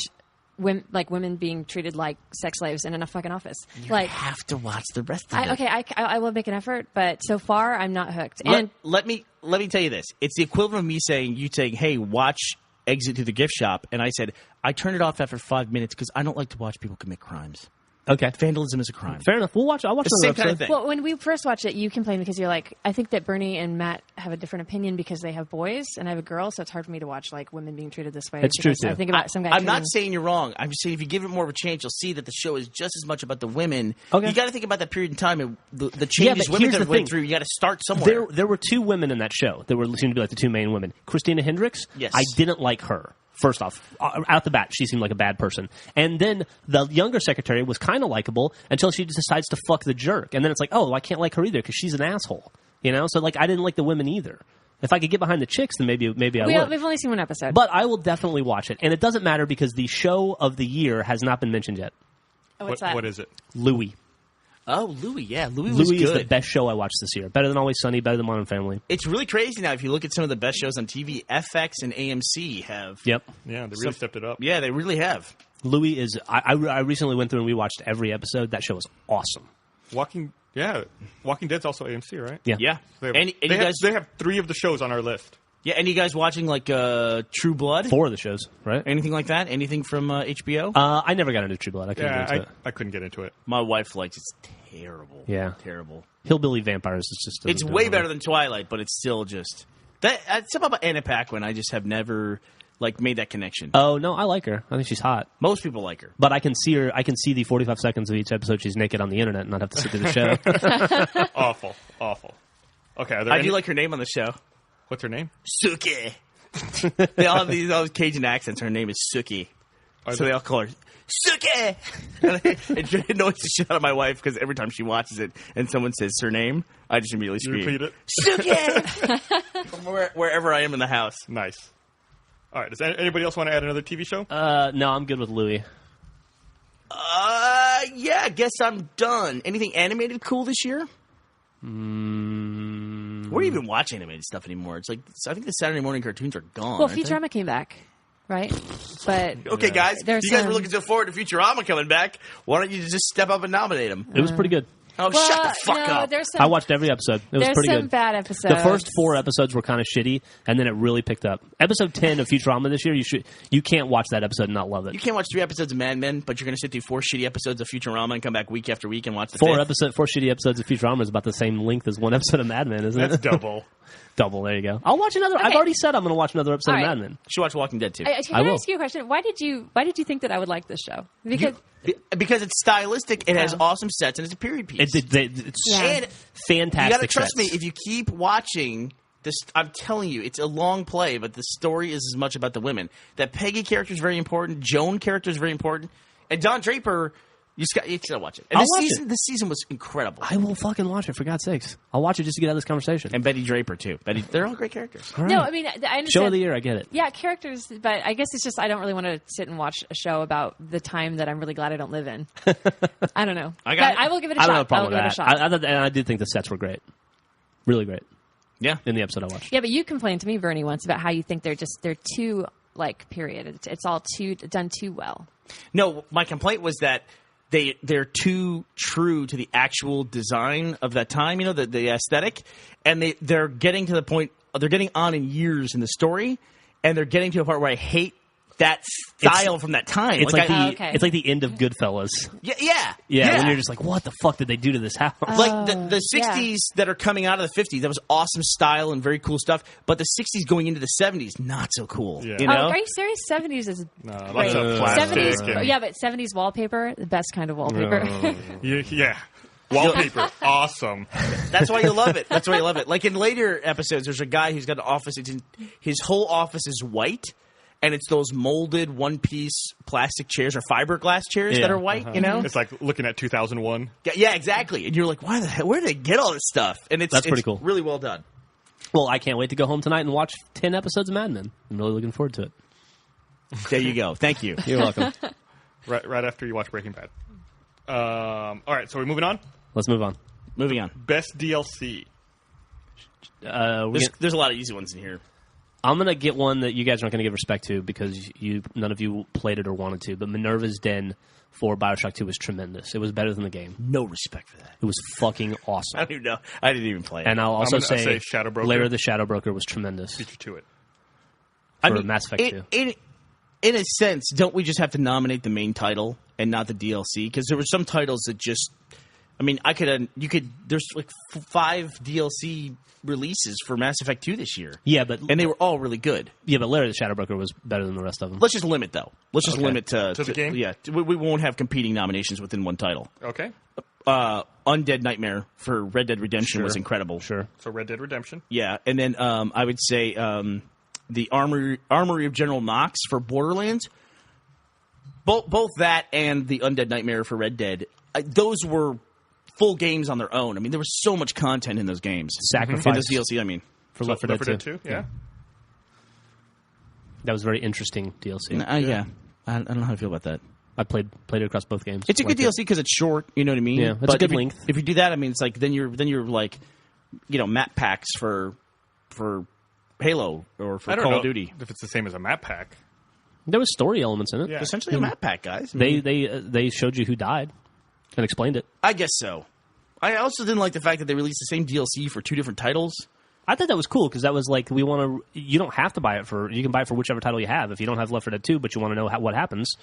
women being treated like sex slaves in a fucking office. You have to watch the rest of it. I will make an effort, but so far I'm not hooked. And Let me tell you this. It's the equivalent of me saying, hey, watch Exit to the Gift Shop. And I said, I turned it off after 5 minutes because I don't like to watch people commit crimes. Okay, Vandalism is a crime. fair enough. I'll watch It's another the same episode. kind of thing. well, when we first watched it, you complained because you're like, I think that Bernie and Matt have a different opinion because they have boys and I have a girl, so it's hard for me to watch like women being treated this way. It's true, because too. I think about some guy. I'm not treating- saying you're wrong. I'm just saying if you give it more of a chance, you'll see that the show is just as much about the women. Okay. You got to think about that period in time and the Yeah, changes but women here's the have went thing. through. You got to start somewhere. There were two women in that show that seemed to be like the two main women. Christina Hendricks. Yes. I didn't like her. First off, out the bat, she seemed like a bad person. And then the younger secretary was kind of likable until she just decides to fuck the jerk. And then it's like, oh, I can't like her either because she's an asshole. You know? So, like, I didn't like the women either. If I could get behind the chicks, then maybe I would. We've only seen one episode. But I will definitely watch it. And it doesn't matter because the show of the year has not been mentioned yet. what's that? What is it? Louis. Oh, Louis. Yeah, Louis was Louis is good. the best show I watched this year. Better than Always Sunny, better than Modern Family. It's really crazy now. If you look at some of the best shows on TV, FX and AMC have. Yep. Yeah, they really stepped it up. Yeah, they really have. Louis is. I recently went through and we watched every episode. That show was awesome. Walking Dead's also AMC, right? Yeah. Yeah. They have, And they you have- guys, they have 3 of the shows on our list. yeah, and you guys watching like True Blood? 4 of the shows, right? Anything like that? Anything from HBO? I never got into True Blood. I couldn't get Yeah, into it. I couldn't get into it. My wife likes it. It's terrible. Yeah. Terrible. Hillbilly Vampires is just. It's way better than Twilight, but it's still just something about Anna Paquin. I just have never made that connection. Oh no, I like her. I think she's hot. Most people like her. But I can see her. I can see the 45 seconds of each episode she's naked on the internet, and not have to sit through the show. Awful. Okay, are there I any- do like her name on the show. What's her name? Suki. They all have these Cajun accents. Her name is Suki. So they all call her Suki. It annoys the shit out of my wife because every time she watches it and someone says her name, I just immediately You scream. repeat it. Suki! From wherever I am in the house. Nice. All right. Does anybody else want to add another TV show? No, I'm good with Louis. Yeah, I guess I'm done. Anything animated cool this year? Where do you even watch animated stuff anymore? It's like, I think the Saturday morning cartoons are gone. well, aren't they? Futurama came back, right? But Okay, guys, There's you guys were some- looking so forward to Futurama coming back. Why don't you just step up and nominate him? It was pretty good. Oh, well, shut the fuck no, up. There's some, I watched every episode. It was there's pretty some good. bad episodes. The first 4 episodes were kind of shitty, and then it really picked up. Episode 10 of Futurama this year, you can't watch that episode and not love it. You can't watch 3 episodes of Mad Men, but you're going to sit through 4 shitty episodes of Futurama and come back week after week and watch the 4 fifth? 4 shitty episodes of Futurama is about the same length as 1 episode of Mad Men, isn't That's it? double. Double. There you go. I'll watch another. Okay. I've already said I'm going to watch another episode All of right. Mad Men. You should watch Walking Dead, too. Can I I will. ask you a question? Why did you think that I would like this show? Because Because it's stylistic, it has awesome sets, and it's a period piece. It's Yeah. And fantastic. you got to trust sets. me, if you keep watching I'm telling you, it's a long play, but the story is as much about the women. That Peggy character is very important. Joan character is very important. And Don Draper, you gotta watch it. And this season was incredible. I will fucking watch it, for God's sakes. I'll watch it just to get out of this conversation. And Betty Draper, too. They're all great characters. All right. No, I mean, I understand. Show of the year, I get it. Yeah, characters, but I guess it's just I don't really want to sit and watch a show about the time that I'm really glad I don't live in. I don't know. I will give it a I shot. don't have a problem I'll give with it a that. shot. I did think the sets were great. Really great. Yeah. In the episode I watched. Yeah, but you complained to me, Bernie, once about how you think they're too, period. It's all done too well. No, my complaint was that they're too true to the actual design of that time, the aesthetic, and they're getting to the point, they're getting on in years in the story, and they're getting to a part where I hate that style from that time. It's it's like the end of Goodfellas. Yeah. When you're just like, what the fuck did they do to this house? Like the 60s that are coming out of the 50s, that was awesome style and very cool stuff. But the 60s going into the 70s, not so cool. Yeah. You know? Are you serious? 70s is Lots great. of plastic. 70s, yeah, but 70s wallpaper, the best kind of wallpaper. Yeah. Wallpaper, awesome. That's why you love it. That's why you love it. Like in later episodes, there's a guy who's got an office. His whole office is white. And it's those molded one-piece plastic chairs or fiberglass chairs that are white, It's like looking at 2001. Yeah, exactly. And you're like, why the hell? Where did they get all this stuff? And That's pretty cool. Really well done. Well, I can't wait to go home tonight and watch 10 episodes of Mad Men. I'm really looking forward to it. There you go. Thank you. You're welcome. Right after you watch Breaking Bad. All right, so we're moving on. Let's move on. Moving on. Best DLC. There's a lot of easy ones in here. I'm going to get one that you guys aren't going to give respect to because none of you played it or wanted to, but Minerva's Den for Bioshock 2 was tremendous. It was better than the game. No respect for that. It was fucking awesome. I don't even know. I didn't even play it. And I'll also I'm gonna say Shadow Broker. Lair of the Shadow Broker was tremendous Beat you to it. for Mass Effect 2. In a sense, don't we just have to nominate the main title and not the DLC? Because there were some titles that just... I mean, there's like 5 DLC releases for Mass Effect 2 this year. Yeah, but And they were all really good. Lair of the Shadow Broker was better than the rest of them. Let's just limit, though. Let's just limit to the game? Yeah, we won't have competing nominations within one title. Okay. Undead Nightmare for Red Dead Redemption was incredible. Sure. So Red Dead Redemption. Yeah, and then I would say the Armory of General Knox for Borderlands. Both that and the Undead Nightmare for Red Dead, those were full games on their own. I mean, there was so much content in those games. Sacrifice. In those DLC, I mean. For Left 4 Dead 2. Yeah. That was very interesting DLC. Yeah. I don't know how to feel about that. I played it across both games. It's a good DLC because it's short, you know what I mean? Yeah, it's a good length. If you do that, I mean, it's like then you're like, map packs for Halo or for I don't Call know of Duty. if it's the same as a map pack. There was story elements in it. Yeah. Essentially a map pack, guys. They showed you who died and explained it. I guess so. I also didn't like the fact that they released the same DLC for 2 different titles. I thought that was cool because that was like you don't have to buy it you can buy it for whichever title you have. If you don't have Left 4 Dead 2, but you want to know what happens.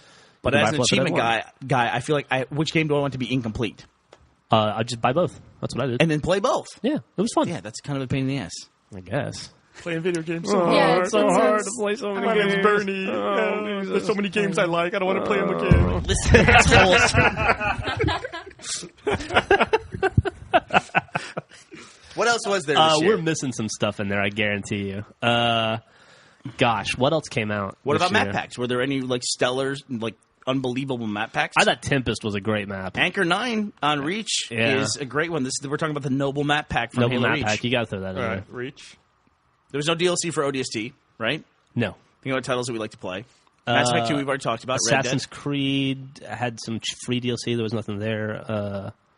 But as an achievement guy, I feel like which game do I want to be incomplete? I just buy both. That's what I did. And then play both. Yeah, it was fun. Yeah, that's kind of a pain in the ass. I guess. Playing video games Yeah, it's so hard to play so My name's Bernie. There's so many games I like. I don't want to play them again. Listen, what else was there this year? We're missing some stuff in there, I guarantee you. Gosh, what else came out? What this about map year? packs? Were there any stellars, unbelievable map packs? I thought Tempest was a great map. Anchor 9 on Reach is a great one. We're talking about the Noble map pack from Noble Halo map Reach. pack. You got to throw that in All there. right, Reach. There was no DLC for ODST, right? No. Think about titles that we like to play. Mass Effect 2 we've already talked about. Assassin's Creed had some free DLC. There was nothing there.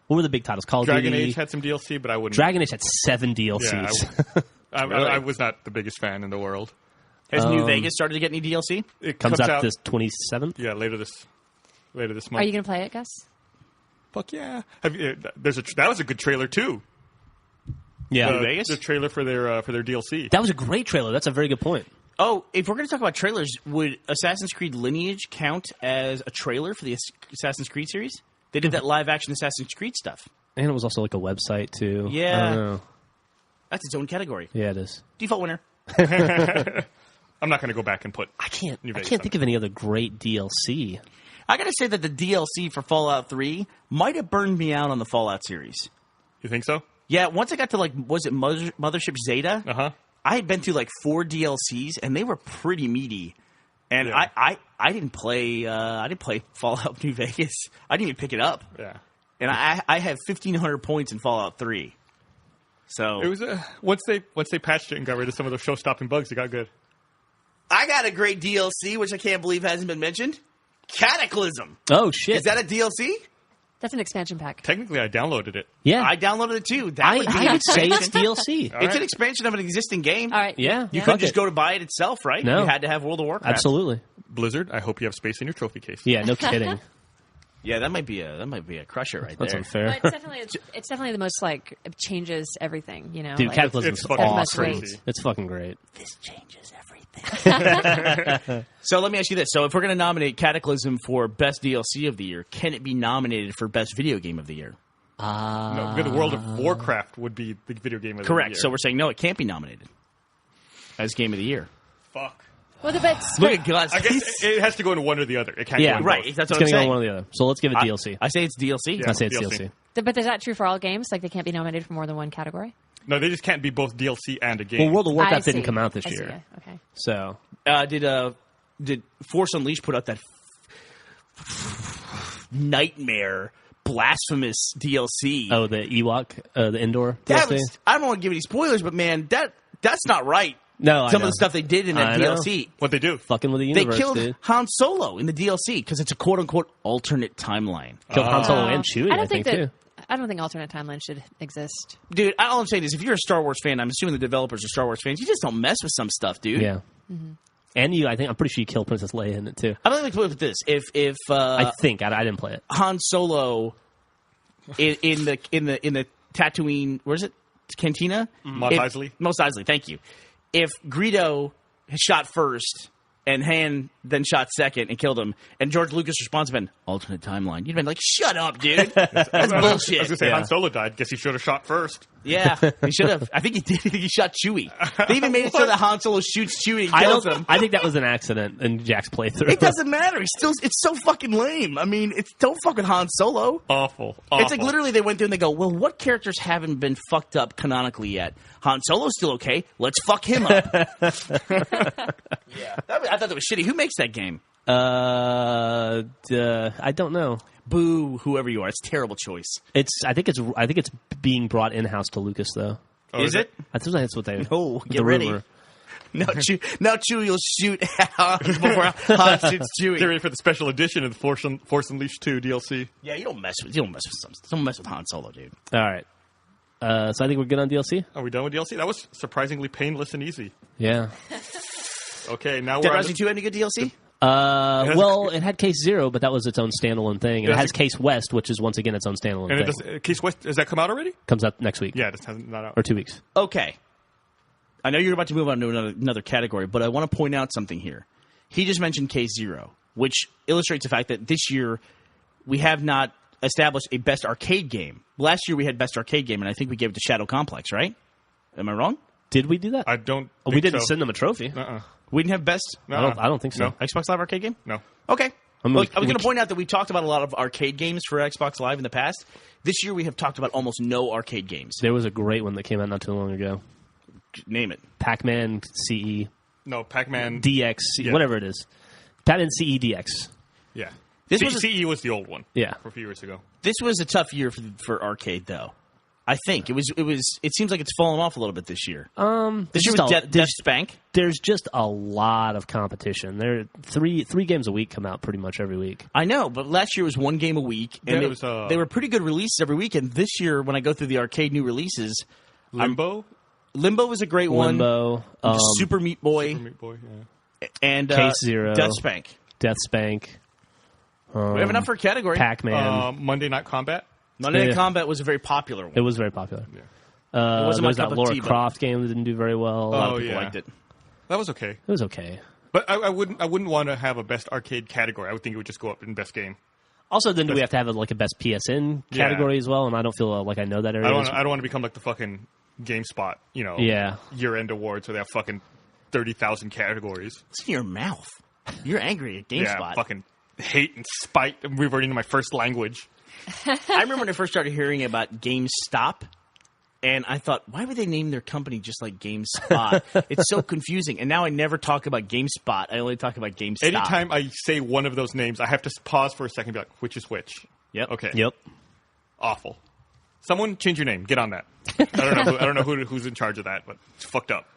What were the big titles? Call of Dragon Duty. Age had some DLC, but I wouldn't. Dragon Age had 7 DLCs. Yeah, Really? I was not the biggest fan in the world. Has New Vegas started to get any DLC? It Comes out this 27th. Yeah, later this month. Are you going to play it, Gus? Fuck yeah! That was a good trailer too. Yeah. New Vegas? The trailer for their DLC. That was a great trailer. That's a very good point. Oh, if we're going to talk about trailers, would Assassin's Creed Lineage count as a trailer for the Assassin's Creed series? They did that live-action Assassin's Creed stuff. And it was also like a website, too. Yeah. I don't know. That's its own category. Yeah, it is. Default winner. I'm not going to go back and put. I can't New Vegas think of any other great DLC. I got to say that the DLC for Fallout 3 might have burned me out on the Fallout series. You think so? Yeah, once I got to, was it Mothership Zeta? Uh huh. I had been through like 4 DLCs, and they were pretty meaty. And Yeah. I didn't play Fallout New Vegas. I didn't even pick it up. Yeah. And I have 1,500 points in Fallout 3. So It was once they patched it and got rid of some of those show-stopping bugs, it got good. I got a great DLC, which I can't believe hasn't been mentioned. Cataclysm. Oh shit! Is that a DLC? That's an expansion pack. Technically, I downloaded it. yeah, I downloaded it too. That I would be would say it's expansion. DLC. All It's right. an expansion of an existing game. All right. Yeah, You fuck couldn't just it. go to buy it itself, right? No. You had to have World of Warcraft. Absolutely. Blizzard, I hope you have space in your trophy case. Yeah, no kidding. Yeah, that might be a crusher right That's there. unfair. But it's definitely the most like it changes everything. You know, Dude, like, Cataclysm it's is fucking awesome. crazy. It's fucking great. This changes everything. So let me ask you this: so if we're going to nominate Cataclysm for best DLC of the year, can it be nominated for best video game of the year? No, because the World of Warcraft would be the video game of the Correct. year. So we're saying no, it can't be nominated as game of the year. Fuck. well, the bets. Look at Gus. I guess it has to go into one or the other. It can't Yeah, go in right. both. That's It's what I'm going to go saying. one or the other. So let's give it DLC. I say it's DLC. Yeah. I say it's DLC. DLC. But is that true for all games? Like they can't be nominated for more than one category? No, they just can't be both DLC and a game. Well, World of Warcraft I didn't see. come out this I see, year, yeah. Okay. so Did Force Unleashed put out that nightmare, blasphemous DLC? oh, the Ewok, the indoor That DLC. was, I don't want to give any spoilers, but man, that's not right. No, I Some know. of the stuff they did in that I know. DLC. What they do? Fucking with the They universe, killed dude. Han Solo in the DLC because it's a quote unquote alternate timeline. Killed Han Solo Oh. and Chewie. I don't think too. that. I don't think alternate timeline should exist. Dude, all I'm saying is if you're a Star Wars fan, I'm assuming the developers are Star Wars fans, you just don't mess with some stuff, dude. Yeah. And I'm pretty sure you killed Princess Leia in it too. I don't think we put this. If I think I didn't play it. Han Solo in the Tatooine, where is it? Cantina? Mos Eisley? Mos Eisley, thank you. If Greedo shot first and Han then shot second and killed him, and George Lucas' response had been alternate timeline, you'd have been like, "Shut up, dude! That's I was bullshit." going to say Yeah. Han Solo died. Guess he should have shot first. Yeah, he should have. I think he did. I think he shot Chewie. They even made it so that Han Solo shoots Chewie and kills him. I think that was an accident in Jack's playthrough. It doesn't matter. It's so fucking lame. I mean, don't fuck with Han Solo. Awful. It's like literally they went through and they go, well, what characters haven't been fucked up canonically yet? Han Solo's still okay. Let's fuck him up. Yeah, I thought that was shitty. Who makes that game? I don't know. Boo, whoever you are. It's a terrible choice. I think it's being brought in house to Lucas though. Oh, is it? I think that's what they. Oh, the get ready. rumor. Now Chewie will shoot at Han before Han shoots Chewie. Get ready for the special edition of the Force Unleashed 2 DLC. Yeah, you don't mess with don't mess with Han Solo, dude. All right. So I think we're good on DLC. Are we done with DLC? That was surprisingly painless and easy. Yeah. Okay, now Dead we're on Rising 2 any good DLC? Well, it had Case Zero, but that was its own standalone thing, and it It has has Case West, which is once again its own standalone And thing. it does, Case West, has that come out already? Comes out next week. Yeah, it just hasn't not out. Or 2 weeks. Okay. I know you're about to move on to another category, but I want to point out something here. He just mentioned Case Zero, which illustrates the fact that this year we have not established a best arcade game. Last year we had best arcade game, and I think we gave it to Shadow Complex, right? Am I wrong? Did we do that? I don't we think didn't so. send them a trophy. Uh-uh. We didn't have best No. I don't think so. No. Xbox Live arcade game? No. Okay. I mean, Well, we- I was we going to c- point out that we talked about a lot of arcade games for Xbox Live in the past. This year we have talked about almost no arcade games. There was a great one that came out not too long ago. Name it. Pac-Man CE No, Pac-Man. DX, Yeah. whatever it is. Pac-Man CE DX. Yeah. This C- was a- CE was the old one. Yeah. From a few years ago. This was a tough year for arcade, though. I think it seems like it's fallen off a little bit this year. This year was Death Spank. There's just a lot of competition. There three games a week come out pretty much every week. I know, but last year was one game a week, and Yeah, they were pretty good releases every week. And this year, when I go through the arcade new releases, Limbo. Limbo was a great one. Limbo, Super Meat Boy, Super Meat Boy, yeah. and Case Zero. Death Spank. Death Spank, We have enough for a category. Pac-Man. Monday Night Combat. Monday Night Yeah. Combat was a very popular one. It was very popular. Yeah. It wasn't there my was cup that of Lara tea, but- Croft game that didn't do very well. A lot Oh, of people yeah. liked it. That was okay. It was okay. But I wouldn't want to have a best arcade category. I would think it would just go up in best game. Also, then do we have to have like a best PSN category Yeah. as well? And I don't feel like I know that area. I don't want to become like the fucking GameSpot, Yeah. year-end awards where they have fucking 30,000 categories. What's in your mouth? You're angry at Yeah, GameSpot. fucking hate and spite. I'm reverting to my first language. I remember when I first started hearing about GameStop. And I thought, why would they name their company just like GameSpot? It's so confusing. And now I never talk about GameSpot. I only talk about GameStop. Anytime I say one of those names, I have to pause for a second and be like, which is which? Yep. Okay. Yep. Awful. Someone change your name. Get on that. I don't know who's in charge of that, but it's fucked up.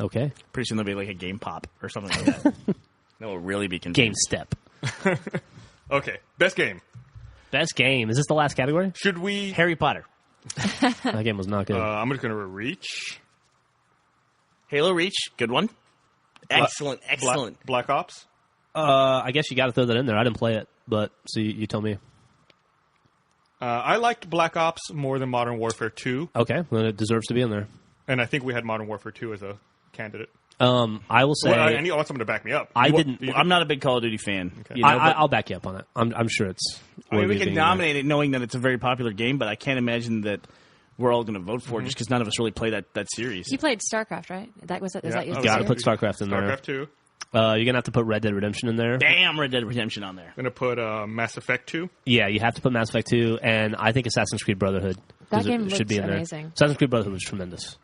Okay. Pretty soon there'll be like a Game Pop or something like that. That will really be confusing. Game Step. Okay. Best game. Best game. Is this the last category? Should we... Harry Potter. That game was not good. I'm just going to reach. Halo Reach. Good one. Excellent. Excellent. Black Ops. I guess you got to throw that in there. I didn't play it, but so you tell me. I liked Black Ops more than Modern Warfare 2. Okay, then it deserves to be in there. And I think we had Modern Warfare 2 as a candidate. I will say... Well, I want someone to back me up. I'm not a big Call of Duty fan. Okay. You know, I'll back you up on it. I'm sure it's... I mean, we worthy of can being nominate it knowing that it's a very popular game, but I can't imagine that we're all going to vote for it just because none of us really play that series. You played StarCraft, right? Is that there. your You got to put StarCraft in there. StarCraft 2. You're going to have to put Red Dead Redemption in there. Damn, Red Dead Redemption on there. I'm going to put Mass Effect 2. Yeah, you have to put Mass Effect 2, and I think Assassin's Creed Brotherhood. That game should be in there. amazing. Assassin's Creed Brotherhood was tremendous.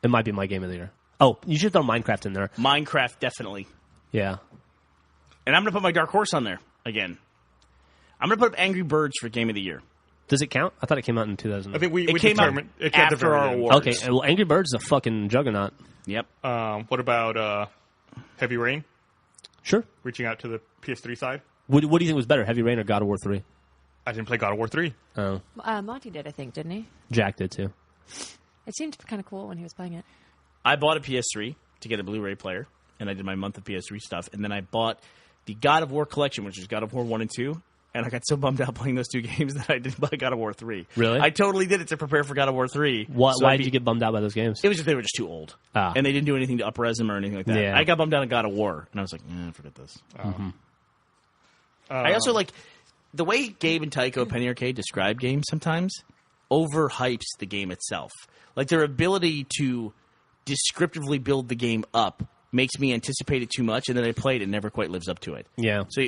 It might be my game of the year. Oh, you should throw Minecraft in there. Minecraft, definitely. Yeah. And I'm going to put my Dark Horse on there again. I'm going to put up Angry Birds for Game of the Year. Does it count? I thought it came out in 2000. I think we came out determined it at the after very our end. awards. Okay, well, Angry Birds is a fucking juggernaut. Yep. What about Heavy Rain? Sure. Reaching out to the PS3 side? What do you think was better, Heavy Rain or God of War 3? I didn't play God of War 3. Oh, Monty did, I think, didn't he? Jack did too. It seemed kind of cool when he was playing it. I bought a PS3 to get a Blu-ray player, and I did my month of PS3 stuff, and then I bought the God of War collection, which is God of War 1 and 2, and I got so bummed out playing those two games that I didn't buy God of War 3. Really? I totally did it to prepare for God of War 3. Why did you get bummed out by those games? It was just they were just too old, and they didn't do anything to up-res them or anything like that. Yeah. I got bummed out on God of War, and I was like, forget this. I also like the way Gabe and Tycho at Penny Arcade describe games sometimes overhypes the game itself. Like their ability to descriptively build the game up makes me anticipate it too much, and then I play it and never quite lives up to it. Yeah. So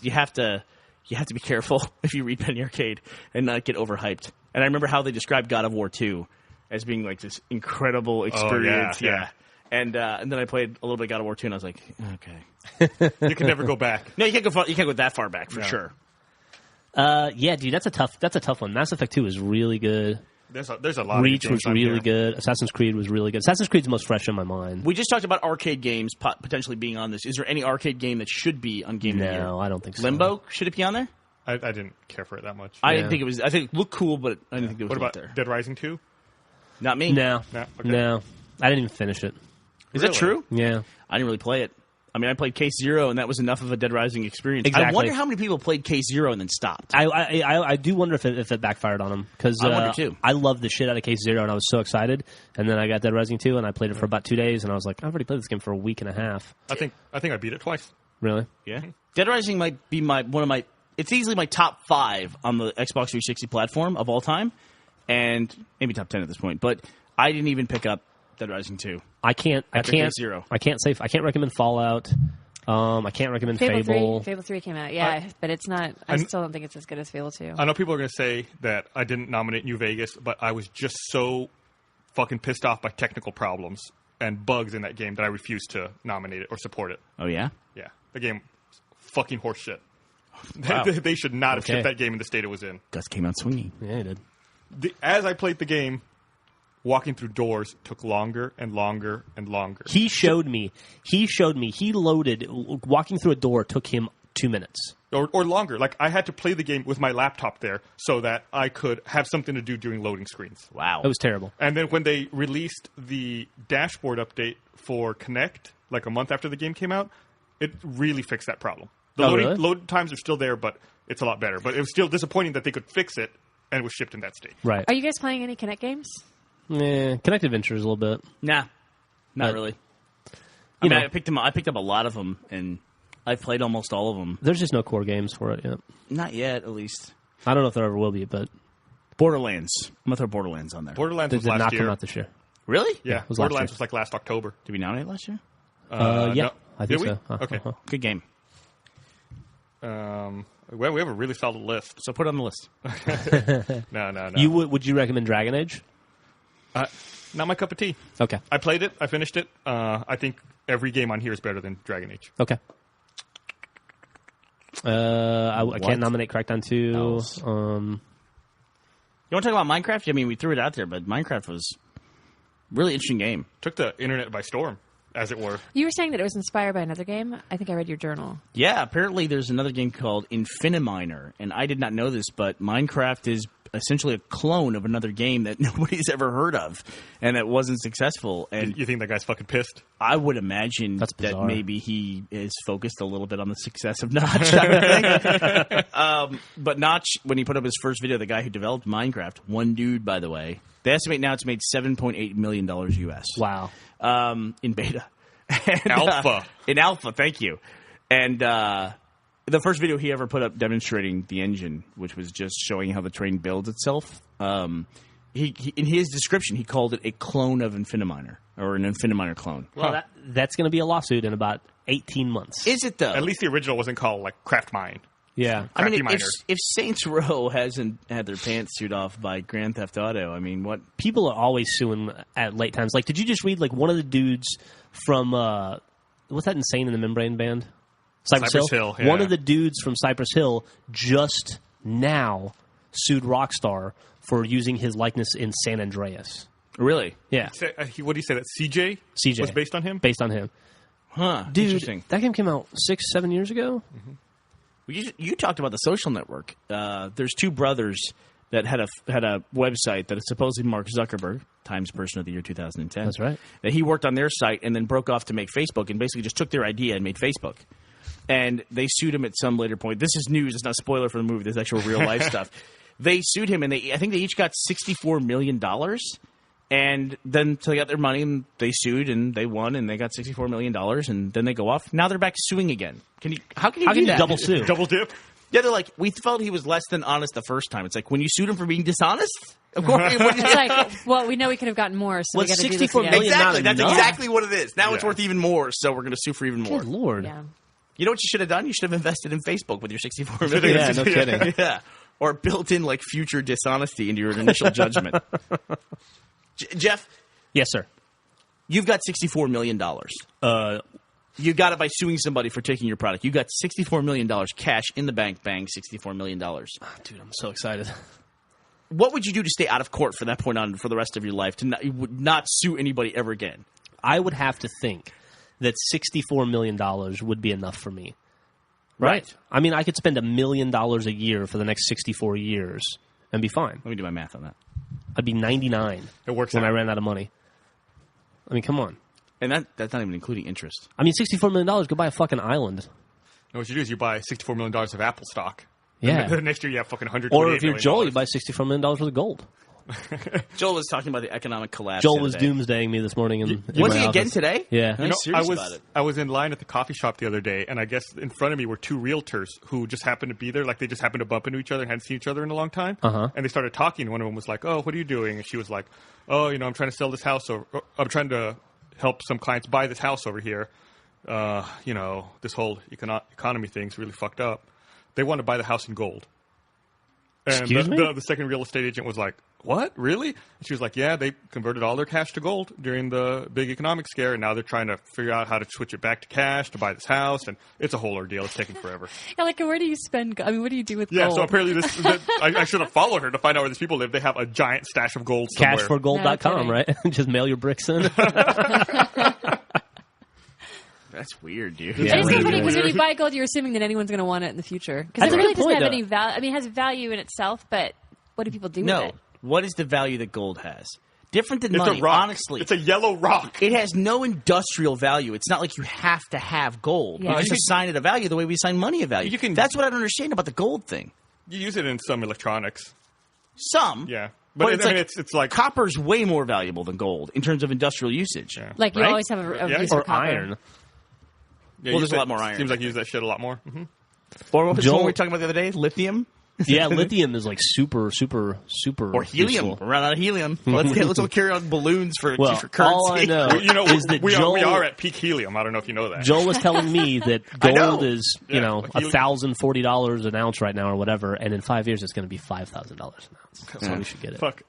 you have to be careful if you read Penny Arcade and not get overhyped. And I remember how they described God of War 2 as being like this incredible experience. yeah. And then I played a little bit of God of War 2, and I was like, okay. You can never go back. No, you can't go that far back for sure. Yeah, dude, that's a tough one. Mass Effect 2 is really good. There's a lot Reach of was really good. Assassin's Creed was really good. Assassin's Creed's the most fresh in my mind. We just talked about arcade games potentially being on this. Is there any arcade game that should be on Game of the Year? No, I don't think so. Limbo, should it be on there? I didn't care for it that much. I didn't think it was. I think it looked cool, but I didn't think it was What about there. Dead Rising 2? Not me. No. No, okay. No. I didn't even finish it. Is Really? that true? Yeah. I didn't really play it. I mean, I played Case Zero, and that was enough of a Dead Rising experience. Exactly. I wonder how many people played Case Zero and then stopped. I do wonder if it backfired on him because I wonder too. I loved the shit out of Case Zero and I was so excited, and then I got Dead Rising 2 and I played it for about 2 days and I was like, I've already played this game for a week and a half. I think I beat it twice. Really? Yeah. Dead Rising might be one of my. It's easily my top 5 on the Xbox 360 platform of all time, and maybe top 10 at this point. But I didn't even pick up Dead Rising 2. I can't Case Zero. I can't recommend Fallout. I can't recommend Fable. Fable 3 came out, yeah, but it's not. I still don't think it's as good as Fable 2. I know people are going to say that I didn't nominate New Vegas, but I was just so fucking pissed off by technical problems and bugs in that game that I refused to nominate it or support it. Oh, yeah? Yeah. The game was fucking horseshit. Wow. They should not have Okay. shipped that game in the state it was in. Gus came out swinging. Yeah, it did. As I played the game, walking through doors took longer and longer and longer. He showed me. He loaded. Walking through a door took him 2 minutes. Or longer. Like, I had to play the game with my laptop there so that I could have something to do during loading screens. Wow. It was terrible. And then when they released the dashboard update for Kinect, like a month after the game came out, it really fixed that problem. The really? load times are still there, but it's a lot better. But it was still disappointing that they could fix it and it was shipped in that state. Right. Are you guys playing any Kinect games? Connected Ventures a little bit. Nah. Not But, really. you know. I picked up a lot of them, and I've played almost all of them. There's just no core games for it yet. Not yet, at least. I don't know if there ever will be, but Borderlands. I'm going to throw Borderlands on there. Borderlands they was did last not year. come out this year. Really? Yeah, it was last Borderlands year. was like last October. Did we nominate last year? Yeah, No. I think Did we? so. Okay. Good game. Well, we have a really solid list. So put it on the list. No. Would you recommend Dragon Age? Not my cup of tea. Okay. I played it. I finished it. I think every game on here is better than Dragon Age. Okay. I can't nominate Crackdown 2. You want to talk about Minecraft? I mean, we threw it out there, but Minecraft was a really interesting game. Took the internet by storm, as it were. You were saying that it was inspired by another game? I think I read your journal. Yeah, apparently there's another game called Infiniminer, and I did not know this, but Minecraft is essentially a clone of another game that nobody's ever heard of, and that wasn't successfch. And You think that guy's fucking pissed? I would imagine That's that bizarre. maybe he is focused a little bit on the success of Notch. I would think. But Notch, when he put up his first video, the guy who developed Minecraft, one dude, by the way, they estimate now it's made $7.8 million US. Wow. In beta. And, Alpha. In alpha, thank you. And the first video he ever put up demonstrating the engine, which was just showing how the train builds itself, he in his description, he called it a clone of Infiniminer, or an Infiniminer clone. Well, that's going to be a lawsuit in about 18 months. Is it, though? At least the original wasn't called, like, Craft Mine. Yeah. I mean, Crafty if Saints Row hasn't had their pants sued off by Grand Theft Auto, I mean, what? People are always suing at late times. Like, did you just read, like, one of the dudes from, what's that Insane in the Membrane band? Cypress Hill, yeah. One of the dudes from Cypress Hill just now sued Rockstar for using his likeness in San Andreas. Really? Yeah. What do you say? That CJ? CJ. Was based on him? Based on him. Huh. Dude, Interesting. that game came out 6-7 years ago? You talked about the social network. There's two brothers that had a website that is supposedly Mark Zuckerberg, Times Person of the Year 2010. That's right. That he worked on their site and then broke off to make Facebook and basically just took their idea and made Facebook. And they sued him at some later point. This is news. It's not a spoiler for the movie. This is actual real life stuff. They sued him, and I think they each got $64 million. And then so they got their money, and they sued, and they won, and they got $64 million. And then they go off. Now they're back suing again. How can you do that? double sue? Double dip? Yeah, they're like, we felt he was less than honest the first time. It's like, when you sued him for being dishonest? Of course. It's like, well, we know we could have gotten more, so Well, we got to do this 64 again. million Exactly. not That's enough. exactly what it is. Now it's Yeah. worth even more, so we're going to sue for even more. Good Lord. Yeah. You know what you should have done? You should have invested in Facebook with your $64 million. Yeah, no kidding. Yeah. Or built in, like, future dishonesty into your initial judgment. Jeff, Yes, sir. you've got $64 million. You got it by suing somebody for taking your product. You got $64 million cash in the bank, bang, $64 million. Dude, I'm so excited. What would you do to stay out of court from that point on for the rest of your life, to you would not sue anybody ever again? I would have to think that $64 million would be enough for me. Right? I mean, I could spend $1 million a year for the next 64 years and be fine. Let me do my math on that. I'd be 99 It works when out. I ran out of money. I mean, come on. And that's not even including interest. I mean, $64 million, go buy a fucking island. And what you do is you buy $64 million of Apple stock. Yeah. And the next year you have fucking $128 Or if you're million. Joel, you buy $64 million worth of gold. Joel was talking about the economic collapse. Joel the was other day. doomsdaying me this morning. In Was my he again office. today? Yeah. You know, serious about it. I was in line at the coffee shop the other day, and I guess in front of me were two realtors who just happened to be there. Like, they just happened to bump into each other and hadn't seen each other in a long time. Uh-huh. And they started talking. One of them was like, "Oh, what are you doing?" And she was like, "Oh, I'm trying to sell this house. I'm trying to help some clients buy this house over here. This whole economy thing's really fucked up. They want to buy the house in gold." And Excuse me? the second real estate agent was like, "What? Really?" And she was like, "Yeah, they converted all their cash to gold during the big economic scare, and now they're trying to figure out how to switch it back to cash to buy this house, and it's a whole ordeal. It's taking forever." Yeah, like, where do you spend? I mean, what do you do with Yeah, gold? so apparently I should have followed her to find out where these people live. They have a giant stash of gold somewhere. Cashforgold.com, No right? Just mail your bricks in. That's weird, dude. Yeah. It's so Really funny because when weird. you buy gold, you're assuming that anyone's going to want it in the future. Because That's it a really good doesn't point, have though. any value. I mean, it has value in itself, but what do people do with No. it? What is the value that gold has? Different than It's money, a rock. honestly. It's a yellow rock. It has no industrial value. It's not like you have to have gold. Yeah. You just You assign it a value the way we assign money a value. You can- That's what I don't understand about the gold thing. You use it in some electronics. Some. Yeah. But But it's like copper's way more valuable than gold in terms of industrial usage. Yeah. Like, you Right? always have a Yeah. use or for copper. iron. Yeah, Well, use there's a lot that- more iron. Seems like you use that shit a lot more. Mm-hmm. Or what was the Joel- one we were talking about the other day? Lithium? Yeah, lithium is like super. Or helium. useful. We're running out of helium. Let's all carry on balloons for Well, for currency. all I know is that we Joel, are at peak helium. I don't know if you know that. Joel was telling me that I know. gold is, $1,040 an ounce right now or whatever, and in 5 years it's going to be $5,000 an ounce. So we should get it. Fuck.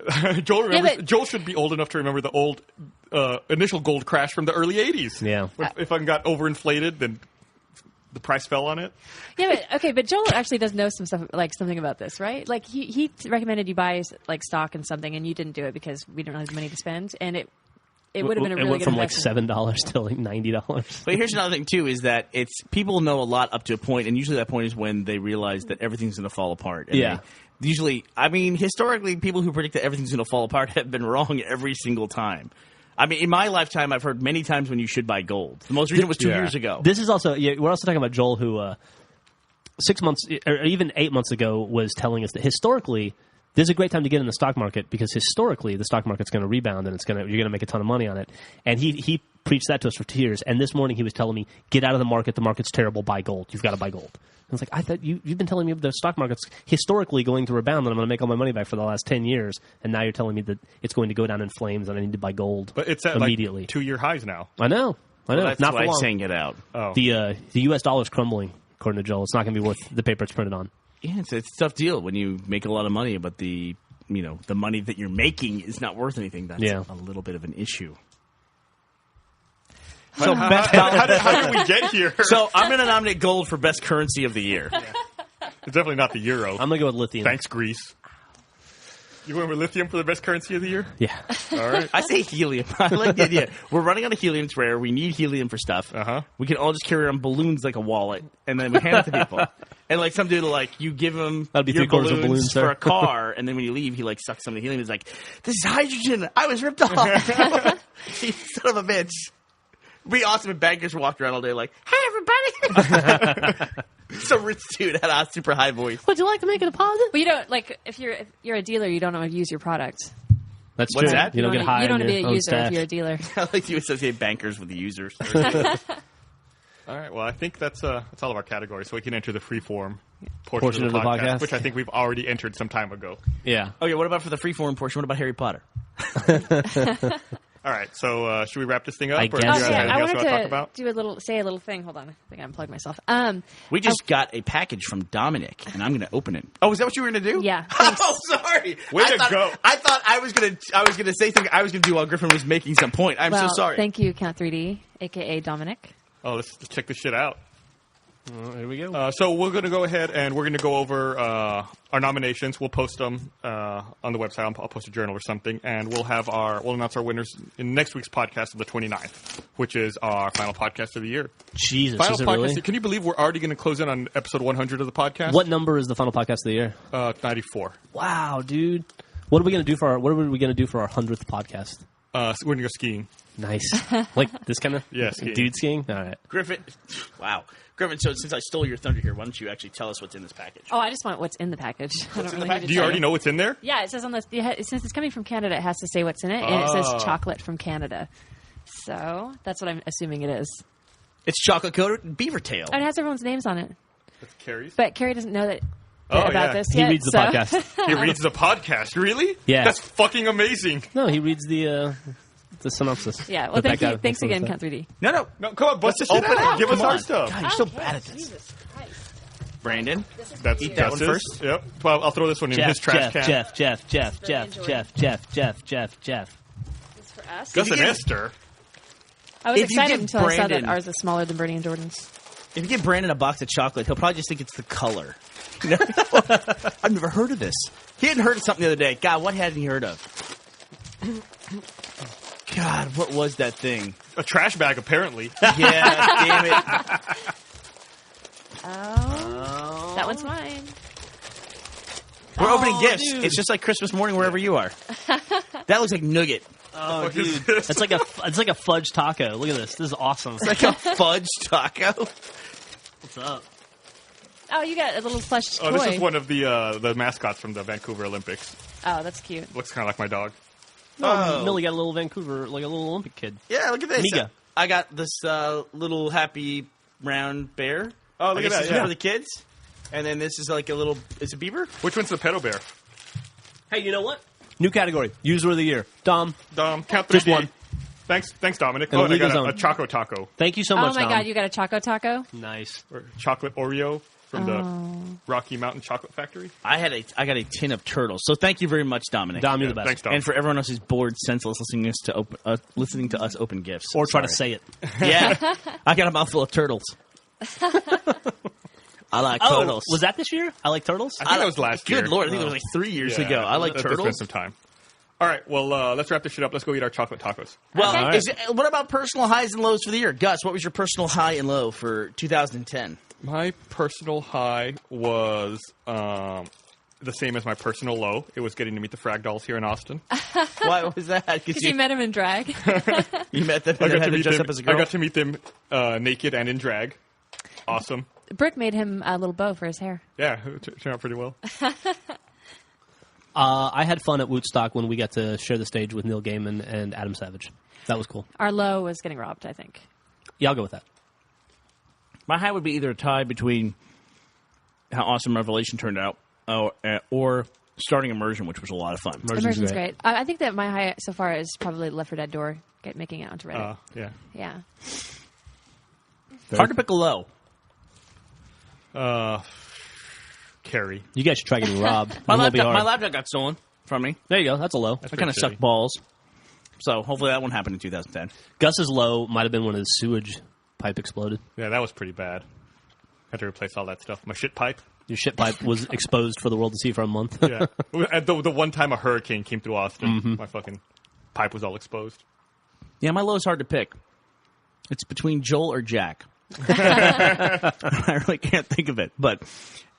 Joel remembers. Yeah, but- Joel should be old enough to remember the old initial gold crash from the early '80s. Yeah. If I got overinflated, then the price fell on it. Yeah, but Joel actually does know some stuff, like something about this, right? Like he recommended you buy like stock in something, and you didn't do it because we don't have the money to spend, and it would have been a really It went good from like investment. $7 to like $90. But here's another thing too: is that it's people know a lot up to a point, and usually that point is when they realize that everything's going to fall apart. And Yeah. usually, I mean, historically, people who predict that everything's going to fall apart have been wrong every single time. I mean, in my lifetime, I've heard many times when you should buy gold. The most recent was 2 years ago. This is also, we're also talking about Joel who 6 months or even 8 months ago was telling us that historically this is a great time to get in the stock market because historically the stock market's going to rebound and you're going to make a ton of money on it. And he preached that to us for 2 years. And this morning he was telling me, get out of the market. The market's terrible. Buy gold. You've got to buy gold. I was like, I thought you've been telling me the stock market's historically going to rebound and I'm going to make all my money back for the last 10 years. And now you're telling me that it's going to go down in flames and I need to buy gold But it's at immediately. like 2-year highs now. I know. That's Not why for long. saying it out. Oh. The U.S. dollar's crumbling, according to Joel. It's not going to be worth the paper it's printed on. Yeah, it's a tough deal when you make a lot of money, but the money that you're making is not worth anything. That's Yeah. a little bit of an issue. So how did we get here? So I'm going to nominate gold for best currency of the year. It's definitely not the euro. I'm going to go with lithium. Thanks, Greece. You going with lithium for the best currency of the year? Yeah. All right. I say helium. I like the idea. We're running out of helium. It's rare. We need helium for stuff. Uh-huh. We can all just carry around balloons like a wallet, and then we hand it to people. And like some dude will you give him That'd be your 3/4 of balloons, for sir. a car, and then when you leave, he sucks some of the helium. He's like, "This is hydrogen. I was ripped off." You son of a bitch. It'd be awesome if bankers walked around all day like, "Hey, everybody." Some rich dude had a super high voice. Would you like to make a deposit? But you don't if you're a dealer, you don't know how to use your product. That's What's true. that? You don't get high You don't on want to be your a own user stash. if you're a dealer. I like to associate bankers with the users. All right. Well, I think that's all of our categories, so we can enter the freeform Portion of the podcast. which I think we've already entered some time ago. Yeah. Okay, what about for the freeform portion? What about Harry Potter? All right. So should we wrap this thing up? I or guess do you so. guys Oh, have yeah, I anything else wanted you want to talk to about? say a little thing. Hold on, I think I unplugged myself. We just got a package from Dominic, and I'm going to open it. Oh, is that what you were going to do? Yeah, thanks. Oh, sorry. Way I to thought, go. I thought I was going to say something. I was going to do while Griffin was making some point. I'm well, so sorry. Thank you, Count 3D, aka Dominic. Oh, let's check this shit out. Here we go. So we're going to go ahead and we're going to go over our nominations. We'll post them on the website. I'll post a journal or something, and we'll announce our winners in next week's podcast of the 29th, which is our final podcast of the year. Jesus, Final is it podcast. really? Can you believe we're already going to close in on episode 100 of the podcast? What number is the final podcast of the year? 94. Wow, dude. What are we going to do for our 100th podcast? So we're going to go skiing. Nice. Like this kind of Yeah, skiing. dude skiing? All right. Griffin, wow. Griffin, so since I stole your thunder here, why don't you actually tell us what's in this package? Oh, I just want what's in the package. I don't really need to Do you tell already know what's in there? Yeah, it says on the since it's coming from Canada, it has to say what's in it, and it says Oh. chocolate from Canada. So that's what I'm assuming it is. It's chocolate-coated beaver tail. Oh, it has everyone's names on it, That's Carrie's. but Carrie doesn't know that Oh, about yeah. this He yet. reads the so- podcast. He reads the podcast. Really? Yeah. That's fucking amazing. No, he reads the synopsis. Yeah. Well, But thank that you. guy- Thanks that's what again, it Count 3D. No. No, come on, bust the shit Open it out. up. Give us Come our on. stuff. God, you're so bad at this. Jesus Christ. Brandon? That's Eat that one Jess's. first. Yep. Well, I'll throw this one in his trash can. Jeff. It's for us. Gus If and you get- Esther. I was If you excited give until I saw that Brandon- ours is smaller than Bernie and Jordan's. If you give Brandon a box of chocolate, he'll probably just think it's the color. You know? I've never heard of this. He hadn't heard of something the other day. God, what hadn't he heard of? God, what was that thing? A trash bag, apparently. Yeah, damn it. Oh, that one's mine. We're opening gifts. dude. It's just like Christmas morning wherever you are. That looks like nougat. Oh, What is dude, this? it's like a fudge taco. Look at this. This is awesome. It's like a fudge taco. What's up? Oh, you got a little plush toy. Oh, this is one of the mascots from the Vancouver Olympics. Oh, that's cute. Looks kind of like my dog. Oh. Millie got a little Vancouver, like a little Olympic kid. Yeah, look at this. Amiga. I got this little happy round bear. Oh, I look guess at this that. is Yeah. for the kids. And then this is like a little. It's a beaver. Which one's the pedo bear? Hey, you know what? New category. User of the year. Dom. Count Just 3D. one. Thanks, Dominic. And Oh, and I leave his got own. a Choco Taco Thank you so Oh much, my Dom. God, you got a Choco Taco? Nice. or chocolate Oreo from the Rocky Mountain Chocolate Factory. I got a tin of turtles. So thank you very much, Dominic. Dom, you're the best. Thanks, Dom. And for everyone else who's bored, senseless, listening to us open gifts. Or try to Sorry. say it. Yeah, I got a mouthful of turtles. I like turtles. Was that this year? I like turtles. I think that was last year. Good Lord, I think it was like 3 years Yeah, ago. I like It's been turtles. some time. All right, well, let's wrap this shit up. Let's go eat our chocolate tacos. Well, Okay. All right. what about personal highs and lows for the year? Gus, what was your personal high and low for 2010? My personal high was the same as my personal low. It was getting to meet the Frag Dolls here in Austin. Why was that? Because you met him in drag. you met them I and got had to to meet dress them. up as a I girl? got to meet them naked and in drag. Awesome. Brooke made him a little bow for his hair. Yeah, it turned out pretty well. I had fun at Woodstock when we got to share the stage with Neil Gaiman and Adam Savage. That was cool. Our low was getting robbed, I think. Yeah, I'll go with that. My high would be either a tie between how awesome Revelation turned out or starting Immersion, which was a lot of fun. Immersion's great. I think that my high so far is probably Left 4 Dead Door making it onto Reddit. Yeah. Yeah. Hard to pick a low. Carrie. You guys should try getting robbed. My It won't be laptop, hard. my laptop got stolen from me. There you go. That's a low. I kind of sucked balls. So hopefully that won't happen in 2010. Gus's low might have been when his sewage pipe exploded. Yeah, that was pretty bad. Had to replace all that stuff. My shit pipe. Your shit pipe was exposed for the world to see for a month. Yeah. And the one time a hurricane came through Austin, my fucking pipe was all exposed. Yeah, my low is hard to pick. It's between Joel or Jack. I really can't think of it. But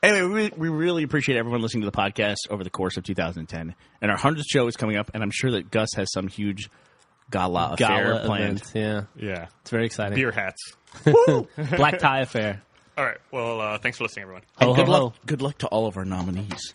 anyway, we really appreciate everyone listening to the podcast over the course of 2010. And our 100th show is coming up, and I'm sure that Gus has some huge gala affair planned. event. Yeah. Yeah. It's very exciting. Beer hats. Black tie affair. All right. Well, thanks for listening, everyone. Ho, And ho, ho. good luck to all of our nominees.